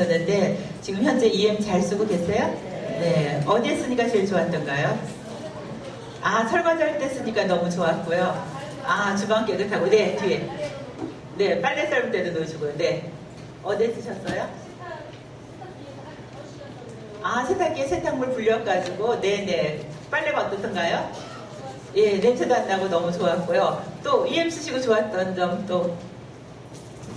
있었는데 지금 현재 EM 잘 쓰고 계세요? 네. 어디에 쓰니까 제일 좋았던가요? 아, 설거지할 때 쓰니까 너무 좋았고요. 아, 주방 깨끗하고. 네, 뒤에. 네, 빨래 삶을 때도 넣으시고요. 네. 어디에 쓰셨어요? 아, 세탁기에 세탁물 불려가지고. 네네. 빨래가 어떻던가요? 예, 냄새도 안 나고 너무 좋았고요. 또 EM 쓰시고 좋았던 점 또.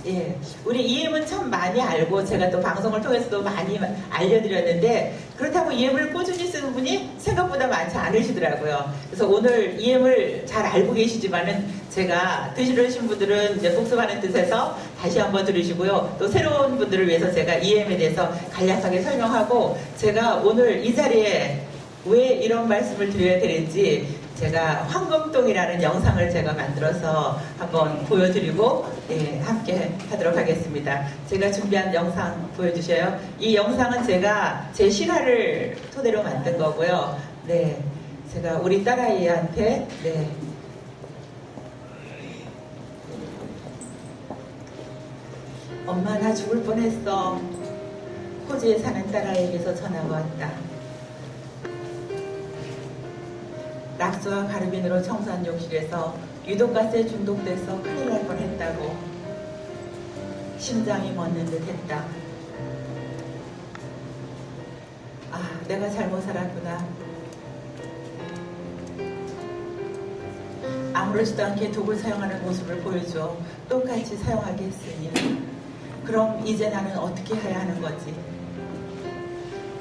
예, 우리 EM은 참 많이 알고 제가 또 방송을 통해서도 많이 알려드렸는데 그렇다고 EM을 꾸준히 쓰는 분이 생각보다 많지 않으시더라고요. 그래서 오늘 EM을 잘 알고 계시지만은 제가 들으신 분들은 이제 복습하는 뜻에서 다시 한번 들으시고요. 또 새로운 분들을 위해서 제가 EM에 대해서 간략하게 설명하고 제가 오늘 이 자리에 왜 이런 말씀을 드려야 되는지 제가 황금동이라는 영상을 제가 만들어서 한번 보여드리고 예, 함께 하도록 하겠습니다. 제가 준비한 영상 보여주셔요. 이 영상은 제가 제 실화를 토대로 만든 거고요. 네, 제가 우리 딸아이한테 네. 엄마 나 죽을 뻔했어. 호주에 사는 딸아이에게서 전화가 왔다. 락스와 가르빈으로 청소한 욕실에서 유독가스에 중독돼서 큰일 날 뻔했다고. 심장이 멎는 듯 했다. 아, 내가 잘못 살았구나. 아무렇지도 않게 독을 사용하는 모습을 보여줘. 똑같이 사용하게 했으니 그럼 이제 나는 어떻게 해야 하는 거지?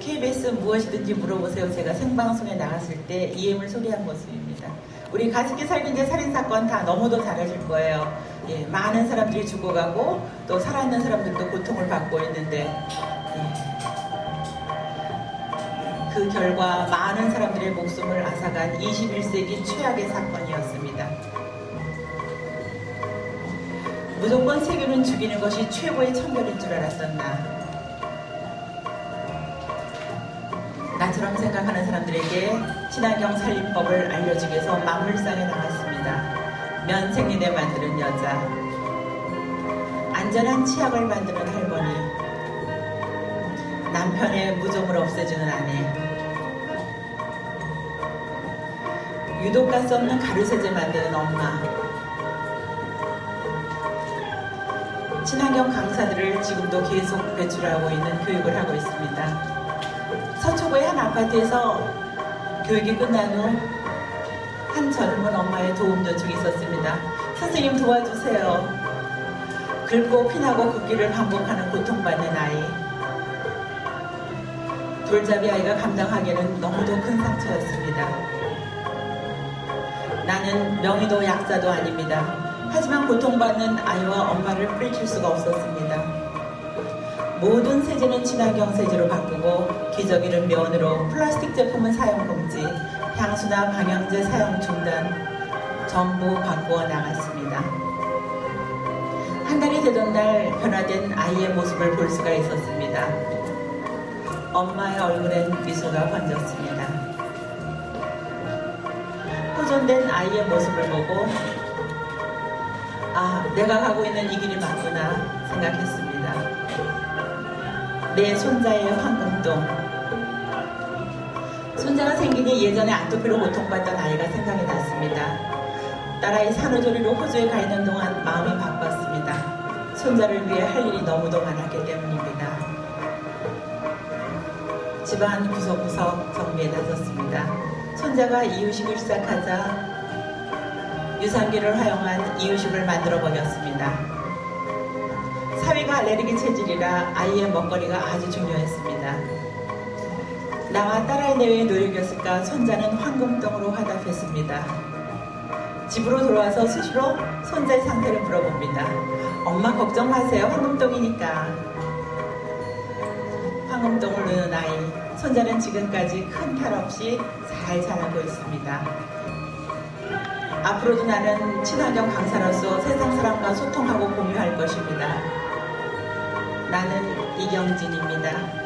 KBS 무엇이든지 물어보세요. 제가 생방송에 나갔을 때 EM을 소개한 모습입니다. 우리 가습기 살균제 살인사건 다 너무도 잘 아실 거예요. 예, 많은 사람들이 죽어가고 또 살아있는 사람들도 고통을 받고 있는데 예, 그 결과 많은 사람들의 목숨을 앗아간 21세기 최악의 사건이었습니다. 무조건 세균은 죽이는 것이 최고의 청결인 줄 알았던 나처럼 생각하는 사람들에게 친환경 살림법을 알려주기 위해서 만물상에 나갔습니다. 면생리대 만드는 여자, 안전한 치약을 만드는 할머니, 남편의 무좀을 없애주는 아내, 유독가스 없는 가루세제 만드는 엄마, 친환경 강사들을 지금도 계속 배출하고 있는 교육을 하고 있습니다. 서초구의 한 아파트에서 교육이 끝난 후 한 젊은 엄마의 도움 요청이 있었습니다. 선생님 도와주세요. 긁고 피나고 긋기를 반복하는 고통받는 아이. 돌잡이 아이가 감당하기에는 너무도 큰 상처였습니다. 나는 명의도 약자도 아닙니다. 하지만 고통받는 아이와 엄마를 뿌리칠 수가 없었습니다. 모든 세제는 친환경 세제로 바꾸고 기저귀는 면으로, 플라스틱 제품은 사용 금지, 향수나 방향제 사용 중단, 전부 바꾸어 나갔습니다. 한 달이 되던 날 변화된 아이의 모습을 볼 수가 있었습니다. 엄마의 얼굴엔 미소가 번졌습니다. 호전된 아이의 모습을 보고 아, 내가 가고 있는 이 길이 맞구나 생각했습니다. 내 손자의 황금동. 손자가 생기니 예전에 아토피로 고통받던 아이가 생각이 났습니다. 딸아이 산후조리로 호주에 가 있는 동안 마음이 바빴습니다. 손자를 위해 할 일이 너무도 많았기 때문입니다. 집안 구석구석 정비에 나섰습니다. 손자가 이유식을 시작하자 유산균을 활용한 이유식을 만들어 버렸습니다. 사위가 알레르기 체질이라 아이의 먹거리가 아주 중요했습니다. 나와 딸아이 내외의 노력이었을까 손자는 황금동으로 화답했습니다. 집으로 돌아와서 수시로 손자의 상태를 물어봅니다. 엄마 걱정 마세요. 황금동이니까. 황금동을 누는 아이. 손자는 지금까지 큰 탈 없이 잘 자라고 있습니다. 앞으로도 나는 친환경 강사로서 세상 사람과 소통하고 공유할 것입니다. 나는 이경진입니다.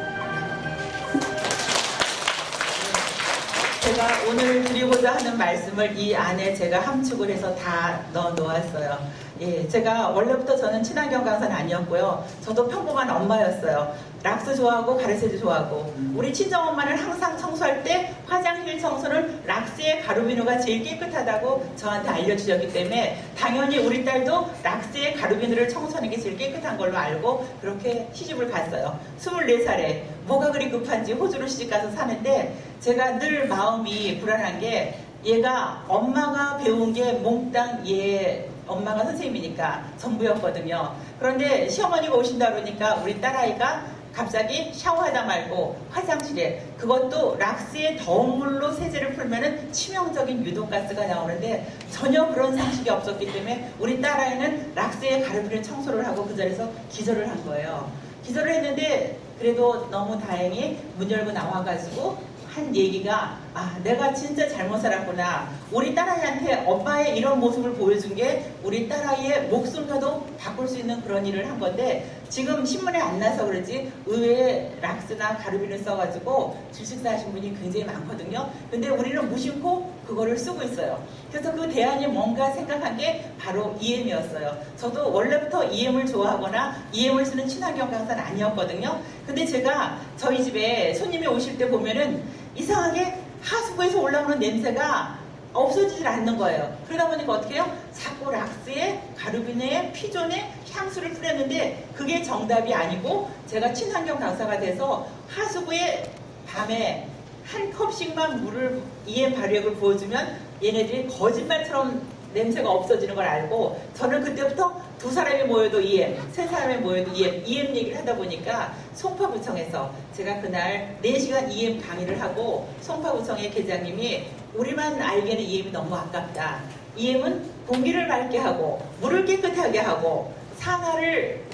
제가 오늘 드리고자 하는 말씀을 이 안에 제가 함축을 해서 다 넣어 놓았어요. 예, 제가 원래부터 저는 친환경 강사는 아니었고요. 저도 평범한 엄마였어요. 락스 좋아하고 가르세도 좋아하고 우리 친정엄마는 항상 청소할 때 화장실 청소는 락스의 가루비누가 제일 깨끗하다고 저한테 알려주셨기 때문에 당연히 우리 딸도 락스의 가루비누를 청소하는 게 제일 깨끗한 걸로 알고 그렇게 시집을 갔어요. 24살에 뭐가 그리 급한지 호주로 시집가서 사는데 제가 늘 마음이 불안한 게 얘가 엄마가 배운 게 몽땅 얘 엄마가 선생님이니까 전부였거든요. 그런데 시어머니가 오신다 그러니까 우리 딸아이가 갑자기 샤워하다 말고 화장실에 그것도 락스의 더운 물로 세제를 풀면은 치명적인 유독가스가 나오는데 전혀 그런 상식이 없었기 때문에 우리 딸아이는 락스의 가루비누 청소를 하고 그 자리에서 기절을 한 거예요. 기절을 했는데 그래도 너무 다행히 문 열고 나와가지고 한 얘기가 내가 진짜 잘못 살았구나. 우리 딸아이한테 엄마의 이런 모습을 보여준 게 우리 딸아이의 목숨과도 바꿀 수 있는 그런 일을 한 건데 지금 신문에 안 나서 그러지 의외에 락스나 가루비누 써가지고 질식사 하신 분이 굉장히 많거든요. 근데 우리는 무심코 그거를 쓰고 있어요. 그래서 그 대안이 뭔가 생각한 게 바로 EM이었어요. 저도 원래부터 EM을 좋아하거나 EM을 쓰는 친환경 강사는 아니었거든요. 근데 제가 저희 집에 손님이 오실 때 보면은 이상하게 하수구에서 올라오는 냄새가 없어지질 않는 거예요. 그러다 보니까 어떻게 해요? 자꾸 락스에 가루비누에 피존에 향수를 뿌렸는데 그게 정답이 아니고 제가 친환경 강사가 돼서 하수구에 밤에 한 컵씩만 물을 EM 발효액을 부어주면 얘네들이 거짓말처럼 냄새가 없어지는 걸 알고 저는 그때부터 두 사람이 모여도 EM, 세 사람이 모여도 EM 얘기를 하다 보니까 송파구청에서 제가 그날 4시간 EM 강의를 하고 송파구청의 계장님이 우리만 알기에는 EM이 너무 아깝다. EM은 공기를 맑게 하고 물을 깨끗하게 하고 산화를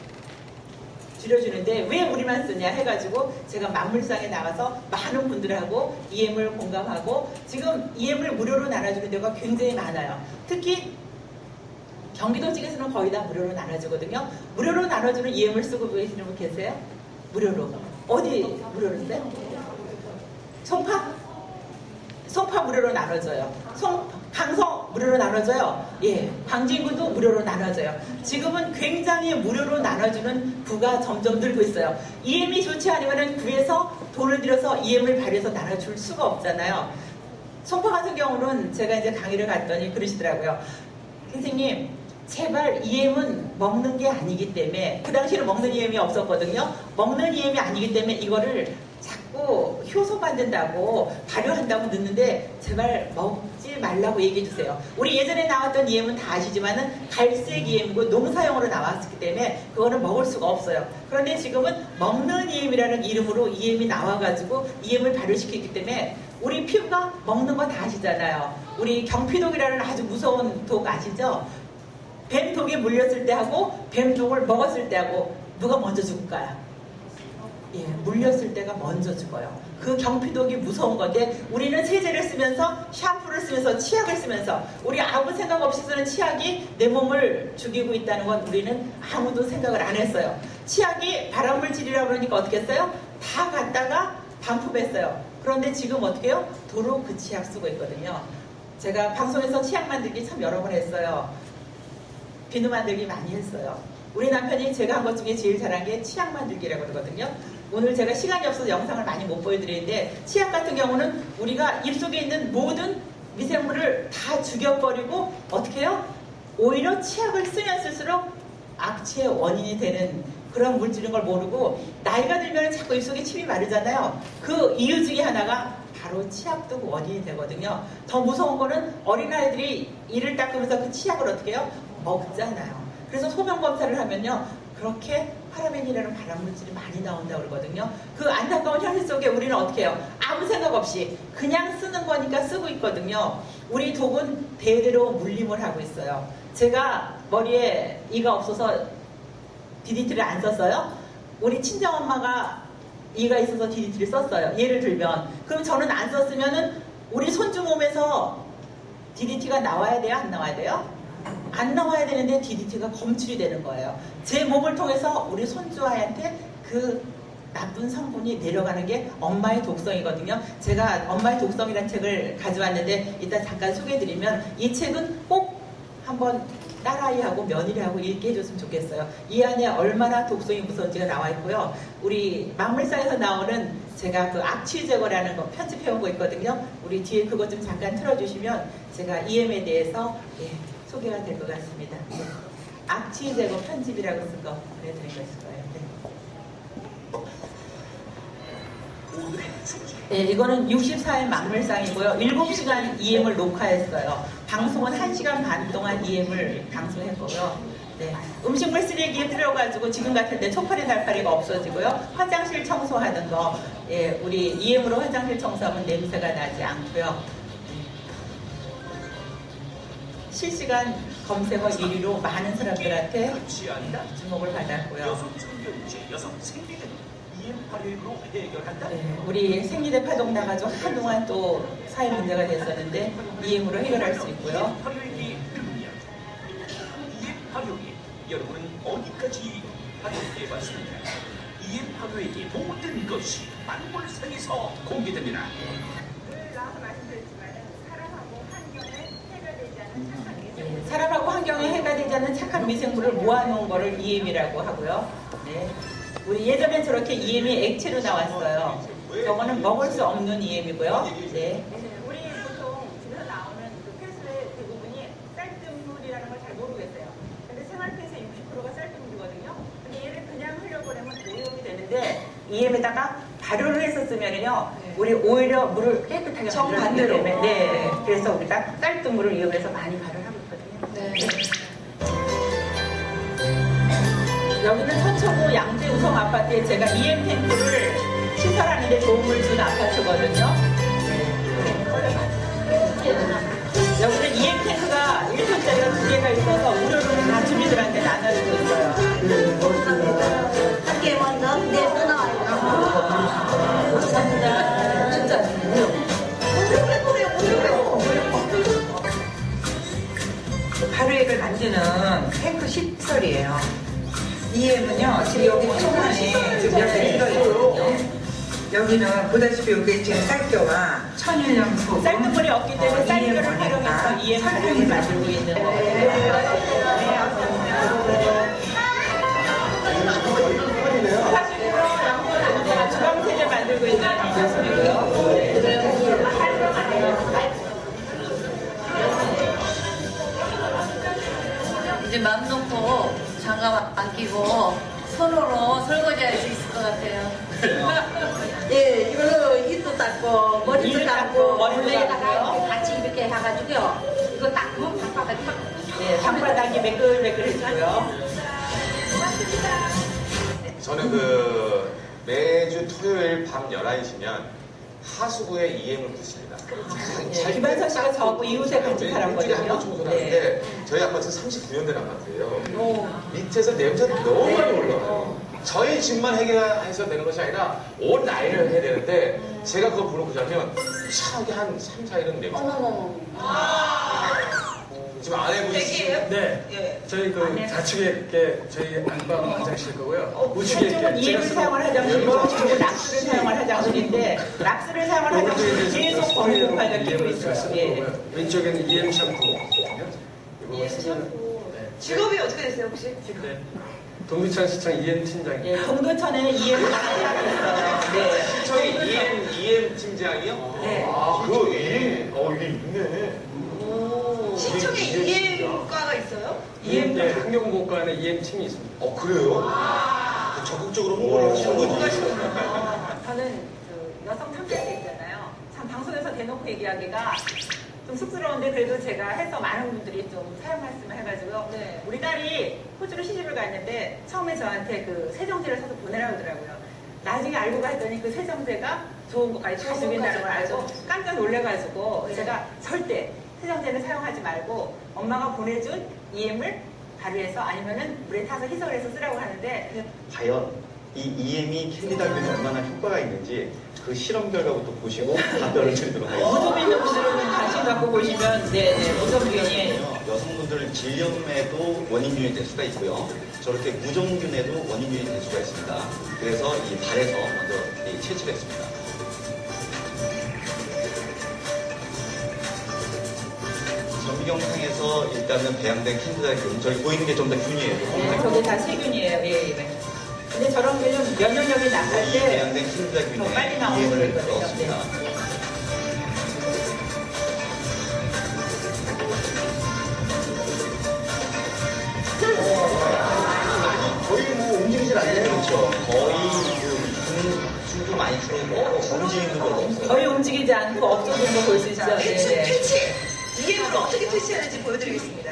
줄여주는데 왜 우리만 쓰냐 해가지고 제가 만물상에 나가서 많은 분들하고 EM을 공감하고 지금 EM을 무료로 나눠주는 데가 굉장히 많아요. 특히 경기도 쪽에서는 거의 다 무료로 나눠주거든요. 무료로 나눠주는 EM을 쓰고 계시는 분 계세요? 무료로. 어디 무료로 써요? 송파? 송파 무료로 나눠줘요. 강성 무료로 나눠줘요. 예, 광진구도 무료로 나눠줘요. 지금은 굉장히 무료로 나눠주는 구가 점점 늘고 있어요. EM이 좋지 않으면 구에서 돈을 들여서 EM을 발휘해서 나눠줄 수가 없잖아요. 송파 같은 경우는 제가 이제 강의를 갔더니 그러시더라고요. 선생님, 제발 EM은 먹는 게 아니기 때문에 그 당시에는 먹는 EM이 없었거든요. 먹는 EM이 아니기 때문에 이거를 자꾸 효소 만든다고 발효한다고 넣는데 제발 먹지 말라고 얘기해 주세요. 우리 예전에 나왔던 EM은 다 아시지만은 갈색 EM이고 농사용으로 나왔기 때문에 그거는 먹을 수가 없어요. 그런데 지금은 먹는 EM이라는 이름으로 EM이 나와가지고 EM을 발효시켰기 때문에 우리 피부가 먹는 거 다 아시잖아요. 우리 경피독이라는 아주 무서운 독 아시죠? 뱀독에 물렸을 때 하고 뱀독을 먹었을 때 하고 누가 먼저 죽을까요? 예, 물렸을 때가 먼저 죽어요. 그 경피독이 무서운 건데 우리는 세제를 쓰면서 샴푸를 쓰면서 치약을 쓰면서 우리 아무 생각 없이 쓰는 치약이 내 몸을 죽이고 있다는 건 우리는 아무도 생각을 안 했어요. 치약이 발암물질이라고 그러니까 어떻게 했어요? 다 갖다가 반품했어요. 그런데 지금 어떻게 해요? 도로 그 치약 쓰고 있거든요. 제가 방송에서 치약 만들기 참 여러 번 했어요. 비누 만들기 많이 했어요. 우리 남편이 제가 한 것 중에 제일 잘한 게 치약 만들기라고 그러거든요. 오늘 제가 시간이 없어서 영상을 많이 못 보여드리는데 치약 같은 경우는 우리가 입속에 있는 모든 미생물을 다 죽여버리고 어떻게 해요? 오히려 치약을 쓰면 쓸수록 악취의 원인이 되는 그런 물질인 걸 모르고 나이가 들면 자꾸 입속에 침이 마르잖아요. 그 이유 중에 하나가 바로 치약도 원인이 되거든요. 더 무서운 거는 어린아이들이 이를 닦으면서 그 치약을 어떻게 해요? 먹잖아요. 그래서 소변 검사를 하면요. 그렇게 파라벤이라는 발암물질이 많이 나온다고 그러거든요. 그 안타까운 현실 속에 우리는 어떻게 해요? 아무 생각 없이 그냥 쓰는 거니까 쓰고 있거든요. 우리 독은 대대로 물림을 하고 있어요. 제가 머리에 이가 없어서 DDT를 안 썼어요. 우리 친정엄마가 이가 있어서 DDT를 썼어요. 예를 들면. 그럼 저는 안 썼으면은 우리 손주 몸에서 DDT가 나와야 돼요? 안 나와야 돼요? 안 나와야 되는데 DDT가 검출이 되는 거예요. 제 몸을 통해서 우리 손주아이한테 그 나쁜 성분이 내려가는 게 엄마의 독성이거든요. 제가 엄마의 독성이라는 책을 가져왔는데 이따 잠깐 소개해드리면 이 책은 꼭 한번 딸아이하고 며느리하고 읽게 해줬으면 좋겠어요. 이 안에 얼마나 독성이 무서운지가 나와 있고요. 우리 막물상에서 나오는 제가 그 악취 제거라는 거 편집해온 거 있거든요. 우리 뒤에 그것 좀 잠깐 틀어주시면 제가 EM에 대해서 소개가 될 것 같습니다. 악취 제거 편집이라고 쓴 거 보내드린 거 있을 거예요. 네, 이거는 64회 막물상이고요. 7시간 EM을 녹화했어요. 방송은 1시간 반 동안 EM을 방송했고요. 네, 음식물 쓰레기에 뿌려가지고 지금 같은데 초파리 날파리가 없어지고요. 화장실 청소하는 거, 우리 EM으로 화장실 청소하면 냄새가 나지 않고요. 실시간 검색어 1위로 많은 사람들한테 주목을 받았고요. 네, 우리 생리대 파동 나가지고 한동안 또 사회 문제가 됐었는데 EM으로 해결할 수 있고요. 여러분은 어디까지 활용해봤습니까? EM 파묘에게 모든 것이 만물상에서 공개됩니다. 나와서 말씀드렸지만 사람하고 환경에 해가 되지 않은 착한 미생물. 사람하고 환경에 해가 되지 않는 착한 미생물을 모아놓은 거를 EM이라고 하고요. 네. 우리 예전엔 저렇게 EM이 액체로 나왔어요. 저거는 먹을 수 없는 EM이고요. 네. 우리 보통 집에서 나오는 그 폐수의 대부분이 쌀뜨물이라는 걸 잘 모르겠어요. 근데 생활폐수의 60%가 쌀뜨물이거든요. 근데 얘를 그냥 흘려보내면 오염이 되는데 EM에다가 발효를 해서 쓰면은요, 우리 오히려 물을 깨끗하게 정반대로. 만들기 때문에, 네. 그래서 우리가 쌀뜨물을 이용해서 많이 발효를 하고 있거든요. 네. 여기는 서초구 양재 우성 아파트에 제가 EM 탱크를 시설하는데 도움을 준 아파트거든요. 여기는 EM 탱크가 1톤짜리가 2개가 있어서 무료로 다 주민들한테 나눠주고 있어요. 학교에 먼저 내 나와요. 감사합니다. 진짜 무료. 발효액을 만드는 탱크 시설이에요. EM은요, 지금 여기 통 안에 지금 옆에 들어있거든요. 여기는 보다시피 여기 지금 쌀겨와 천일염 소금, 쌀뜨물이 없기 때문에 쌀뜨물을 활용해서 EM 발효를 만들고 있는 거예요. 제가 주방세제 만들고 있는 작품이고요. 이제 맘 놓고 장갑 안 끼고 손으로 설거지 할 수 있을 것 같아요. 예, 이걸로 입도 닦고 머리도 입을 닦고 닦고, 머리도 물에다가 닦고요. 이렇게 같이 이렇게 해가지고요. 이거 닦으면 방바닥이 막 네, 방바닥이 매끌매끌해지고요. 저는 그 매주 토요일 밤 11시면 하수구에 EM을 붙입니다. 네, 김한선 씨가 저하고 이웃에 같이 살았거든요. 일주일에 한번 청소를 네. 하는데 저희 아파트는 39년 된 아파트예요. 밑에서 냄새가 너무 많이 올라와요. 저희 집만 해결해서 되는 것이 아니라 온 나이를 해야 되는데 제가 그거 보러 가자면 이상하게 한 3, 4일은 냄새가 어머머머. 지금 아내분이 네, 저희 그 좌측에 있게 저희 안방 화장실 거고요. 우측에 이쪽은 있게 EM을 사용할 화장실이고 이쪽은 락스를 사용할 화장실인데 락스를 사용할 화장실은 계속 범위 공간을 끼고 있어요. 예. 왼쪽에는 EM 샴푸거든요. 이거 쓰면 직업이 어떻게 되세요 혹시? 네. 동두천 시청 EM 팀장입니다. 예, 동두천에는 EM을 하고 있어요. 네. 시청의 EM 팀장이요? 네. 아, 그 EM, 이게 있네. 시청에 EM과가 있어요? EM 환경공과안에 EM 팀이 있습니다. 그래요? 적극적으로 홍보를 하시는 거지. 저는 그 여성 참견세 있잖아요. 참 방송에서 대놓고 얘기하기가 좀 쑥스러운데 그래도 제가 해서 많은 분들이 좀 사용했으면 해가지고요. 네. 우리 딸이 호주로 시집을 갔는데 처음에 저한테 그 세정제를 사서 보내라고 하더라고요. 나중에 알고 봤더니 그 세정제가 좋은 것까지 다 죽인다는 걸 알고 깜짝 놀래가지고 제가 절대 세정제는 사용하지 말고 엄마가 보내준 EM을 발효해서 아니면은 물에 타서 희석을 해서 쓰라고 하는데 과연 이 EM이 캔디다균에 얼마나 효과가 있는지 그 실험 결과부터 보시고 답변을 드리도록 하겠습니다. 무좀 있는 분들은 관심 갖고 보시면 무좀균이 여성분들 질염에도 원인균이 될 수가 있고요. 저렇게 무정균에도 원인균이 될 수가 있습니다. 그래서 이 발에서 먼저 채취했습니다. 구경상에서 일단은 배양된 캔디다균, 저기 보이는 게 좀 더 균이에요. 예, 저게 다 세균이에요. 예, 예. 근데 저런 균은 면역력이 나갈 이 때 배양된 더 캔디다균에 빨리 나오는 EM을 거거든요. 넣었습니다. 거의 뭐 움직이질 않네요. 그렇죠. 거의 숨도 많이 줄어들고 움직이는 건 없어요. 거의 움직이지 않고 없어지는 거 볼 수 있죠. 자, 네, 네. 퇴치. EM을 어떻게 퇴치하는지 보여드리겠습니다.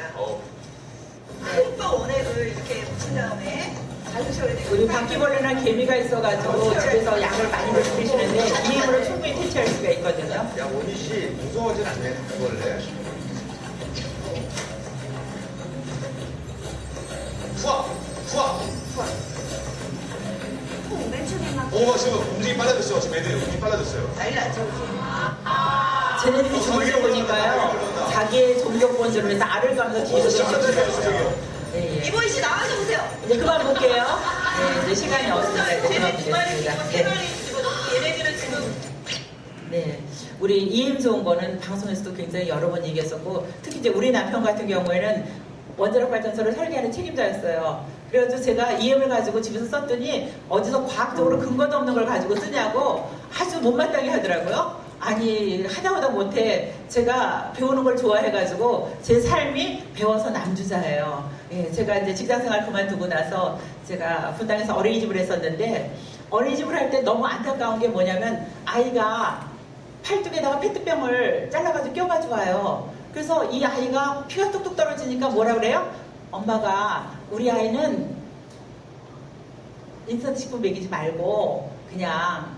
흠뻑 원액을 이렇게 묻힌 다음에 잘 드셔야 돼요. 우리 바퀴벌레나 개미가 있어가지고 집에서 약을 많이 드시는데 EM으로 충분히 퇴치할 수가 있거든요. 야, 원희 씨 무서워하진 않네, 원래. 푸아! 푸아! 맨 처음에 막 지금 움직이 빨라졌어요. 지금 애들이 움직이 빨라졌어요. 난리 났죠. 쟤네들이 죽을 때 보니까요, 자기의 종족 본질로 해서 알을 까면서 뒤에서 쫓아주세요. 예, 예. 이보희 씨 나와서 보세요. 이제 그만 볼게요. 네, 이제 시간이 없습니다. 이제 그만 쟤네 두 마리 보겠습니다. 지금 세 마리 집어넣고 얘네들은 지금 네. 우리 EM 좋은 거는 방송에서도 굉장히 여러 번 얘기했었고, 특히 이제 우리 남편 같은 경우에는 원자력 발전소를 설계하는 책임자였어요. 그래가지고 제가 EM을 가지고 집에서 썼더니 어디서 과학적으로 근거도 없는 걸 가지고 쓰냐고 아주 못마땅해 하더라고요. 아니, 하다보다 못해. 제가 배우는 걸 좋아해가지고 제 삶이 배워서 남주자예요. 예, 제가 이제 직장생활 그만두고 나서 제가 분당에서 어린이집을 했었는데, 어린이집을 할 때 너무 안타까운 게 뭐냐면 아이가 팔뚝에다가 페트병을 잘라가지고 껴가지고 와요. 그래서 이 아이가 피가 뚝뚝 떨어지니까 뭐라 그래요? 엄마가 우리 아이는 인스턴트 식품 먹이지 말고 그냥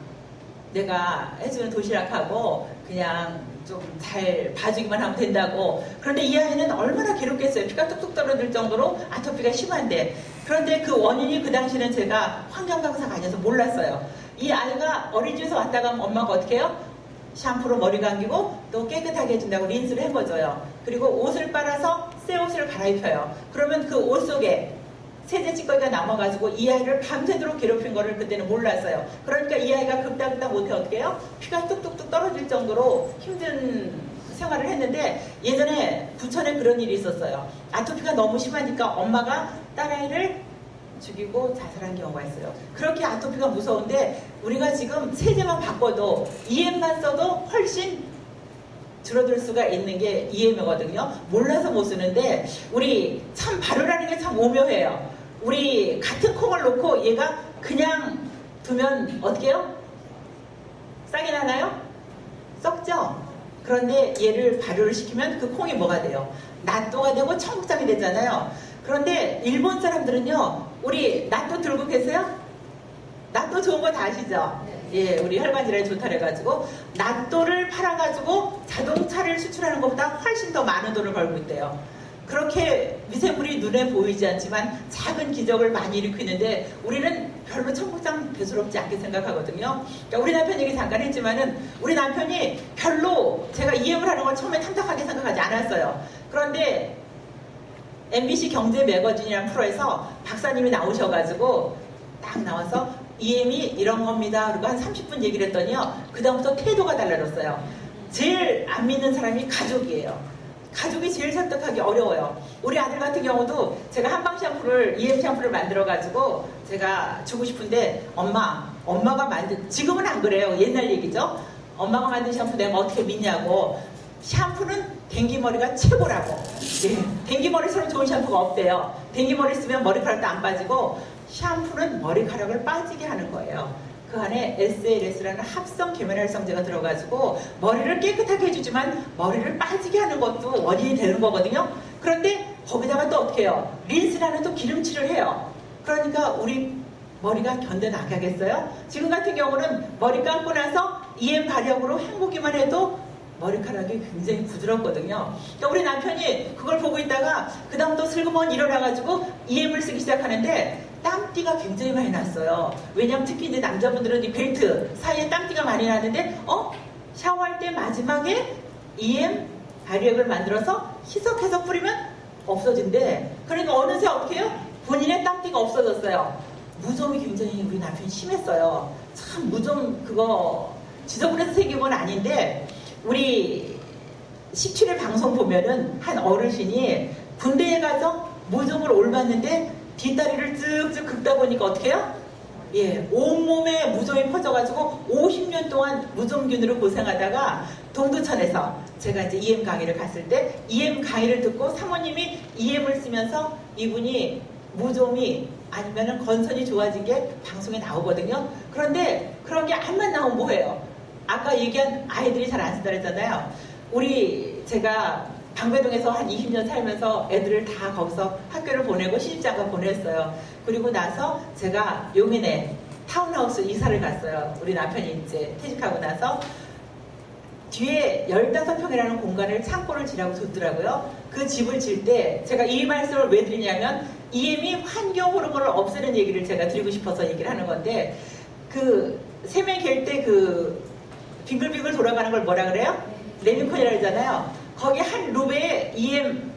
내가 해주는 도시락하고 그냥 좀 잘 봐주기만 하면 된다고. 그런데 이 아이는 얼마나 괴롭겠어요. 피가 뚝뚝 떨어질 정도로 아토피가 심한데. 그런데 그 원인이 그 당시에는 제가 환경강사가 아니어서 몰랐어요. 이 아이가 어린이집에서 왔다 가면 엄마가 어떻게 해요? 샴푸로 머리 감기고 또 깨끗하게 해준다고 린스를 해먹어줘요. 그리고 옷을 빨아서 새 옷을 갈아입혀요. 그러면 그 옷 속에 세제 찌꺼기가 남아가지고 이 아이를 밤새도록 괴롭힌 거를 그때는 몰랐어요. 그러니까 이 아이가 급다급다 못해 어떻게 해요? 피가 뚝뚝뚝 떨어질 정도로 힘든 생활을 했는데, 예전에 부천에 그런 일이 있었어요. 아토피가 너무 심하니까 엄마가 딸아이를 죽이고 자살한 경우가 있어요. 그렇게 아토피가 무서운데 우리가 지금 세제만 바꿔도 EM만 써도 훨씬 줄어들 수가 있는 게 EM이거든요. 몰라서 못 쓰는데 우리 참 발효라는 게 참 오묘해요. 우리 같은 콩을 놓고 얘가 그냥 두면 어떻게 해요? 싹이 나나요? 썩죠? 그런데 얘를 발효를 시키면 그 콩이 뭐가 돼요? 낫또가 되고 청국장이 되잖아요. 그런데 일본 사람들은요, 우리 낫또 들고 계세요? 낫또 좋은 거 다 아시죠? 예, 우리 혈관 질환이 좋다 그래가지고 낫또를 팔아가지고 자동차를 수출하는 것보다 훨씬 더 많은 돈을 벌고 있대요. 그렇게 미생물이 눈에 보이지 않지만 작은 기적을 많이 일으키는데 우리는 별로 청국장 대수롭지 않게 생각하거든요. 그러니까 우리 남편 얘기 잠깐 했지만은 우리 남편이 별로 제가 EM을 하는 걸 처음에 탐탁하게 생각하지 않았어요. 그런데 MBC 경제 매거진이라는 프로에서 박사님이 나오셔가지고 딱 나와서 EM이 이런 겁니다. 그리고 한 30분 얘기를 했더니요, 그다음부터 태도가 달라졌어요. 제일 안 믿는 사람이 가족이에요. 가족이 제일 설득하기 어려워요. 우리 아들 같은 경우도 제가 한방 샴푸를, EM 샴푸를 만들어가지고 제가 주고 싶은데 엄마가 만든, 지금은 안 그래요. 옛날 얘기죠. 엄마가 만든 샴푸 내가 어떻게 믿냐고. 샴푸는 댕기머리가 최고라고. 네. 댕기머리처럼 좋은 샴푸가 없대요. 댕기머리 쓰면 머리카락도 안 빠지고 샴푸는 머리카락을 빠지게 하는 거예요. 그 안에 SLS라는 합성 계면활성제가 들어가지고 머리를 깨끗하게 해주지만 머리를 빠지게 하는 것도 원인이 되는 거거든요. 그런데 거기다가 또 어떻게 해요? 린스라는 또 기름칠을 해요. 그러니까 우리 머리가 견뎌나가겠어요? 지금 같은 경우는 머리 감고 나서 EM 발효약으로 헹구기만 해도 머리카락이 굉장히 부드럽거든요. 그러니까 우리 남편이 그걸 보고 있다가 그 다음부터 슬그머니 일어나가지고 EM을 쓰기 시작하는데 땀띠가 굉장히 많이 났어요. 왜냐면 특히 이제 남자분들은 이 벨트 사이에 땀띠가 많이 나는데 샤워할 때 마지막에 EM 발효액을 만들어서 희석해서 뿌리면 없어진대. 그러니까 어느새 어떻게 해요? 본인의 땀띠가 없어졌어요. 무좀이 굉장히 우리 남편이 심했어요. 참 무좀 그거 지저분해서 생긴 건 아닌데 우리 17회 방송 보면은 한 어르신이 군대에 가서 무좀을 올봤는데 뒷다리를 쓱쓱 긁다 보니까 어떻게 해요? 예, 온몸에 무좀이 퍼져가지고 50년 동안 무좀균으로 고생하다가 동두천에서 제가 이제 EM 강의를 갔을 때 EM 강의를 듣고 사모님이 EM을 쓰면서 이분이 무좀이 아니면은 건선이 좋아진 게 방송에 나오거든요. 그런데 그런 게 암만 나오면 뭐예요? 아까 얘기한 아이들이 잘 안 쓴다 그랬잖아요. 제가 방배동에서 한 20년 살면서 애들을 다 거기서 학교를 보내고 시집장가 보냈어요. 그리고 나서 제가 용인에 타운하우스 이사를 갔어요. 우리 남편이 이제 퇴직하고 나서 뒤에 15평이라는 공간을 창고를 지라고 줬더라고요. 그 집을 질 때 제가 이 말씀을 왜 드리냐면 EM이 환경 호르몬을 없애는 얘기를 제가 드리고 싶어서 얘기를 하는 건데 그 세면 갤 때 그 빙글빙글 돌아가는 걸 뭐라 그래요? 레미콘이라고 그러잖아요. 거기 한 루베에 EM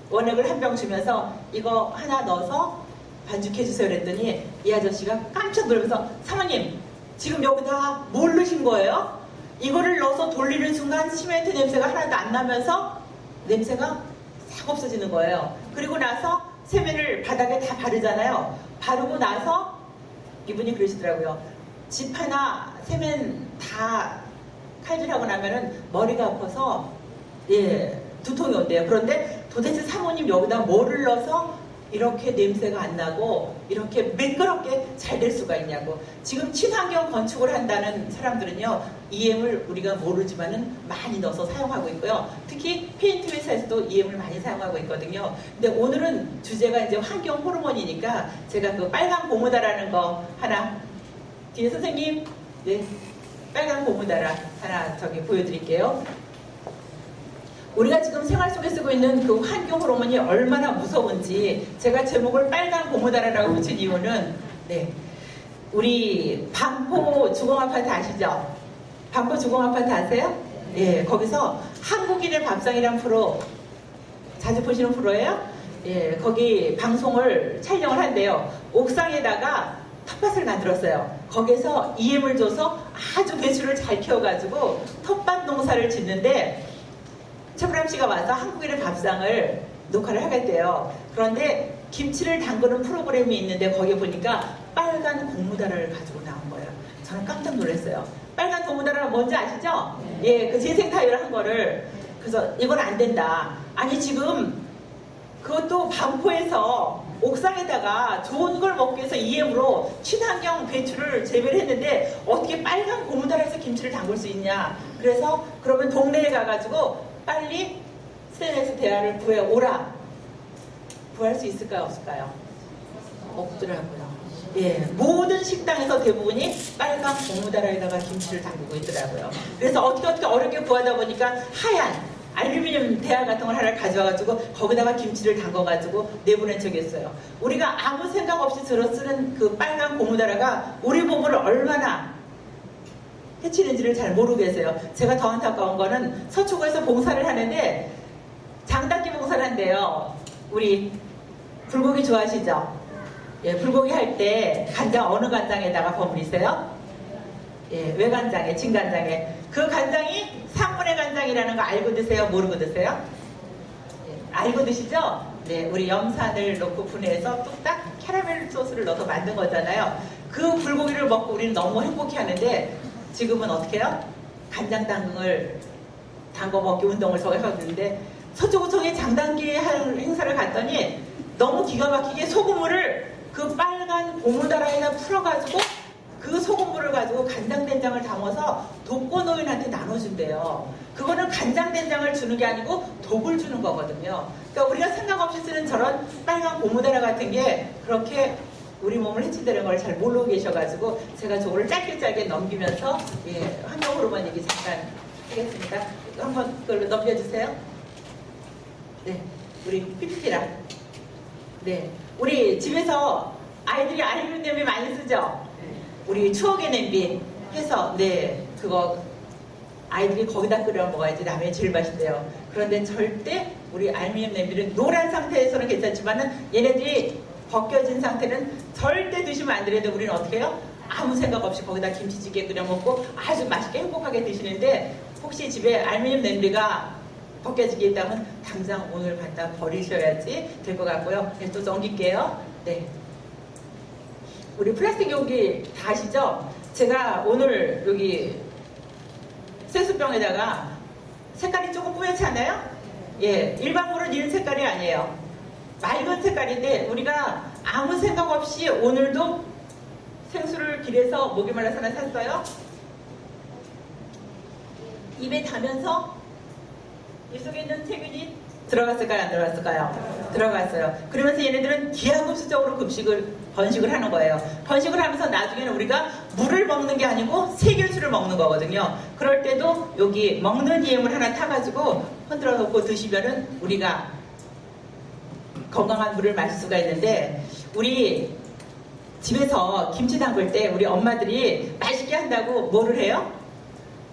원액을 한 병 주면서 이거 하나 넣어서 반죽해주세요 그랬더니 이 아저씨가 깜짝 놀라면서 사모님 지금 여기다 뭘 넣으신 거예요? 이거를 넣어서 돌리는 순간 시멘트 냄새가 하나도 안 나면서 냄새가 싹 없어지는 거예요. 그리고 나서 세면을 바닥에 다 바르잖아요. 바르고 나서 이분이 그러시더라고요. 집 하나 세면 다 칼질하고 나면은 머리가 아파서 예 두통이 온대요. 그런데 도대체 사모님 여기다 뭐를 넣어서 이렇게 냄새가 안 나고 이렇게 매끄럽게 잘 될 수가 있냐고. 지금 친환경 건축을 한다는 사람들은요 EM을 우리가 모르지만은 많이 넣어서 사용하고 있고요. 특히 페인트 회사에서도 EM을 많이 사용하고 있거든요. 근데 오늘은 주제가 이제 환경 호르몬이니까 제가 그 빨간 고무다라는 거 하나 뒤에 선생님 네 빨간 고무다라 하나 저기 보여드릴게요. 우리가 지금 생활 속에 쓰고 있는 그 환경 호르몬이 얼마나 무서운지 제가 제목을 빨간 고무다라라고 붙인 이유는 네 우리 반포 주공아파트 아시죠? 반포 주공아파트 아세요? 예, 거기서 한국인의 밥상이란 프로 자주 보시는 프로예요? 예, 거기 방송을 촬영을 한대요. 옥상에다가 텃밭을 만들었어요. 거기서 EM을 줘서 아주 배추를 잘 키워가지고 텃밭 농사를 짓는데 최불암 씨가 와서 한국인의 밥상을 녹화를 하겠대요. 그런데 김치를 담그는 프로그램이 있는데 거기에 보니까 빨간 고무다라를 가지고 나온 거예요. 저는 깜짝 놀랐어요. 빨간 고무다라가 뭔지 아시죠? 예, 그 재생 타율을 한 거를. 그래서 이건 안 된다. 아니 지금 그것도 반포에서 옥상에다가 좋은 걸 먹기 위해서 EM으로 친환경 배추를 재배를 했는데 어떻게 빨간 고무다라에서 김치를 담글 수 있냐. 그래서 그러면 동네에 가가지고 빨리 SNS 대화를 구해오라. 구할 수 있을까요? 없을까요? 없더라고요. 예, 모든 식당에서 대부분이 빨간 고무다라에다가 김치를 담그고 있더라고요. 그래서 어떻게 어렵게 구하다 보니까 하얀 알루미늄 대야 같은 걸 하나를 가져와가지고 거기다가 김치를 담궈가지고 내보낸 적이 있어요. 우리가 아무 생각 없이 들어 쓰는 그 빨간 고무다라가 우리 몸을 얼마나 해치는지를 잘 모르고 계세요. 제가 더 안타까운 거는 서초구에서 봉사를 하는데 장단기 봉사를 한대요. 우리 불고기 좋아하시죠? 예, 불고기 할 때 간장 어느 간장에다가 버무리세요? 예, 외간장에, 진간장에. 그 간장이 상문의 간장이라는 거 알고 드세요? 모르고 드세요? 예, 알고 드시죠? 네, 우리 염산을 넣고 분해해서 뚝딱 캐러멜 소스를 넣어서 만든 거잖아요. 그 불고기를 먹고 우리는 너무 행복해 하는데 지금은 어떻게 해요? 간장 당근을 담궈 먹기 운동을 저기 하고 있는데 서초구청에 장단기 할 행사를 갔더니 너무 기가 막히게 소금물을 그 빨간 고무다라에다 풀어가지고 그 소금물을 가지고 간장된장을 담아서 독거노인한테 나눠준대요. 그거는 간장된장을 주는 게 아니고 독을 주는 거거든요. 그러니까 우리가 생각 없이 쓰는 저런 빨간 고무다라 같은 게 그렇게 우리 몸을 해친다는 걸 잘 모르고 계셔가지고 제가 저거를 짧게 넘기면서 예, 환경 호르몬 얘기 잠깐 하겠습니다. 한번 그걸로 넘겨주세요. 네, 우리 PPT랑 네, 우리 집에서 아이들이 알루미늄 냄비 많이 쓰죠? 우리 추억의 냄비 해서 네, 그거 아이들이 거기다 끓여 먹어야지 라면이 제일 맛있대요. 그런데 절대 우리 알루미늄 냄비는 노란 상태에서는 괜찮지만은 얘네들이 벗겨진 상태는 절대 드시면 안 되는데 우리는 어떻게 해요? 아무 생각 없이 거기다 김치찌개 끓여 먹고 아주 맛있게 행복하게 드시는데 혹시 집에 알루미늄 냄비가 벗겨지게 있다면 당장 오늘 갖다 버리셔야지 될 것 같고요. 네, 또 넘길게요. 네. 우리 플라스틱 용기 다 아시죠? 제가 오늘 여기 세수병에다가 색깔이 조금 뿌옇지 않아요? 예, 일반물은 이런 색깔이 아니에요. 맑은 색깔인데 우리가 아무 생각 없이 오늘도 생수를 길에서 목이 말라서 하나 샀어요. 입에 닿으면서 입 속에 있는 세균이 들어갔을까요? 안 들어갔을까요? 들어갔어요. 그러면서 얘네들은 기하급수적으로 번식을 하는 거예요. 번식을 하면서 나중에는 우리가 물을 먹는 게 아니고 세균수를 먹는 거거든요. 그럴 때도 여기 먹는 EM을 하나 타가지고 흔들어 놓고 드시면은 우리가 건강한 물을 마실 수가 있는데, 우리 집에서 김치 담글 때 우리 엄마들이 맛있게 한다고 뭐를 해요?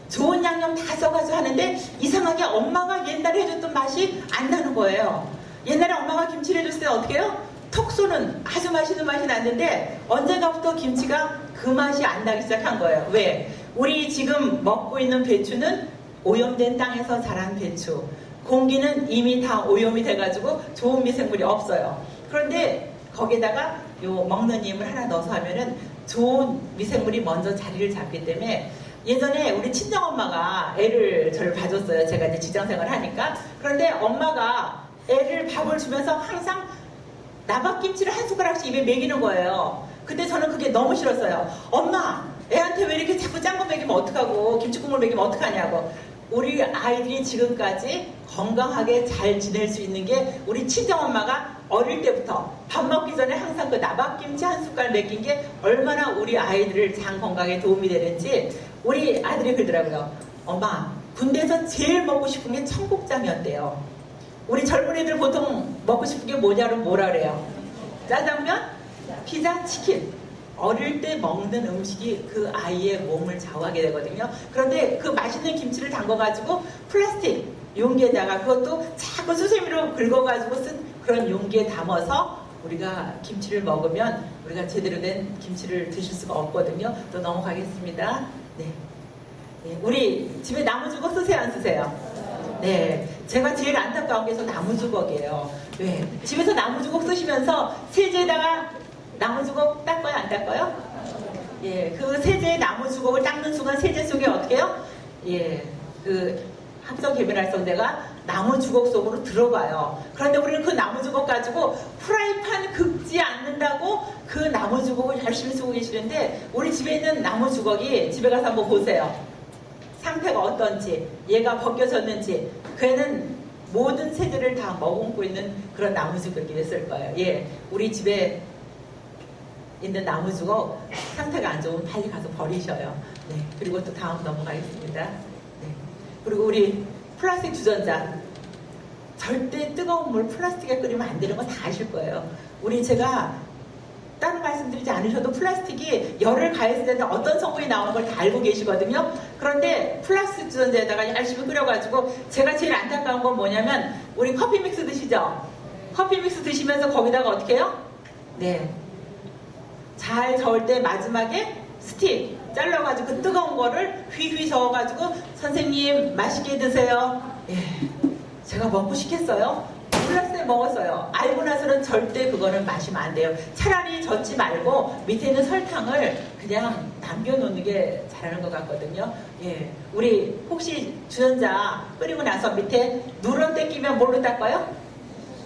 좋은 양념 다 써가지고 하는데 이상하게 엄마가 옛날에 해줬던 맛이 안 나는 거예요. 옛날에 엄마가 김치를 해줬을 때 어떻게 해요? 톡 쏘는 아주 맛있는 맛이 났는데 언젠가부터 김치가 그 맛이 안 나기 시작한 거예요. 왜? 우리 지금 먹고 있는 배추는 오염된 땅에서 자란 배추. 공기는 이미 다 오염이 돼가지고 좋은 미생물이 없어요. 그런데 거기에다가 요 먹는 EM을 하나 넣어서 하면은 좋은 미생물이 먼저 자리를 잡기 때문에, 예전에 우리 친정엄마가 애를 저를 봐줬어요. 제가 이제 직장생활을 하니까. 그런데 엄마가 애를 밥을 주면서 항상 나박김치를 한 숟가락씩 입에 먹이는 거예요. 근데 저는 그게 너무 싫었어요. 엄마, 애한테 왜 이렇게 자꾸 짠 거 먹이면 어떡하고 김치국물 먹이면 어떡하냐고. 우리 아이들이 지금까지 건강하게 잘 지낼 수 있는 게 우리 친정엄마가 어릴 때부터 밥 먹기 전에 항상 그 나박김치 한 숟갈 먹인 게 얼마나 우리 아이들 장 건강에 도움이 되는지. 우리 아들이 그러더라고요. 엄마, 군대에서 제일 먹고 싶은 게 청국장이었대요. 우리 젊은 애들 보통 먹고 싶은 게 뭐냐면 뭐라 그래요? 짜장면, 피자, 치킨. 어릴 때 먹는 음식이 그 아이의 몸을 좌우하게 되거든요. 그런데 그 맛있는 김치를 담궈가지고 플라스틱 용기에다가, 그것도 자꾸 수세미로 긁어가지고 쓴 그런 용기에 담아서 우리가 김치를 먹으면 우리가 제대로 된 김치를 드실 수가 없거든요. 또 넘어가겠습니다. 네. 네. 우리 집에 나무주걱 쓰세요, 안 쓰세요? 네. 제가 제일 안타까운 게 나무주걱이에요. 네. 집에서 나무주걱 쓰시면서 세제에다가 나무주걱 닦아요, 안 닦아요? 예. 그 세제에 나무주걱을 닦는 순간 세제 속에 어떻게 해요? 예. 그 합성계면활성제가 나무주걱 속으로 들어가요. 그런데 우리는 그 나무주걱 가지고 프라이팬 긁지 않는다고 그 나무주걱을 열심히 쓰고 계시는데, 우리 집에 있는 나무주걱이 집에 가서 한번 보세요. 상태가 어떤지, 얘가 벗겨졌는지. 그 애는 모든 세제를 다 머금고 있는 그런 나무주걱이었을 거예요. 예, 우리 집에 있는 나무주걱 상태가 안 좋으면 빨리 가서 버리셔요. 네, 그리고 또 다음 넘어가겠습니다. 네. 그리고 우리 플라스틱 주전자, 절대 뜨거운 물 플라스틱에 끓이면 안 되는 건 다 아실 거예요. 우리 제가 다른 말씀드리지 않으셔도 플라스틱이 열을 가했을 때는 어떤 성분이 나오는 걸 다 알고 계시거든요. 그런데 플라스틱 주전자에다가 열심히 끓여가지고, 제가 제일 안타까운 건 뭐냐면, 우리 커피 믹스 드시죠? 커피 믹스 드시면서 거기다가 어떻게 해요? 네, 잘 저을 때 마지막에 스틱 잘라가지고 그 뜨거운 거를 휘휘 저어가지고 선생님 맛있게 드세요. 예, 제가 먹고 싶겠어요? 몰랐어요, 먹었어요. 알고 나서는 절대 그거는 마시면 안 돼요. 차라리 젓지 말고 밑에 있는 설탕을 그냥 남겨놓는 게 잘하는 것 같거든요. 예, 우리 혹시 주전자 끓이고 나서 밑에 누런 끼면 뭘로 닦아요?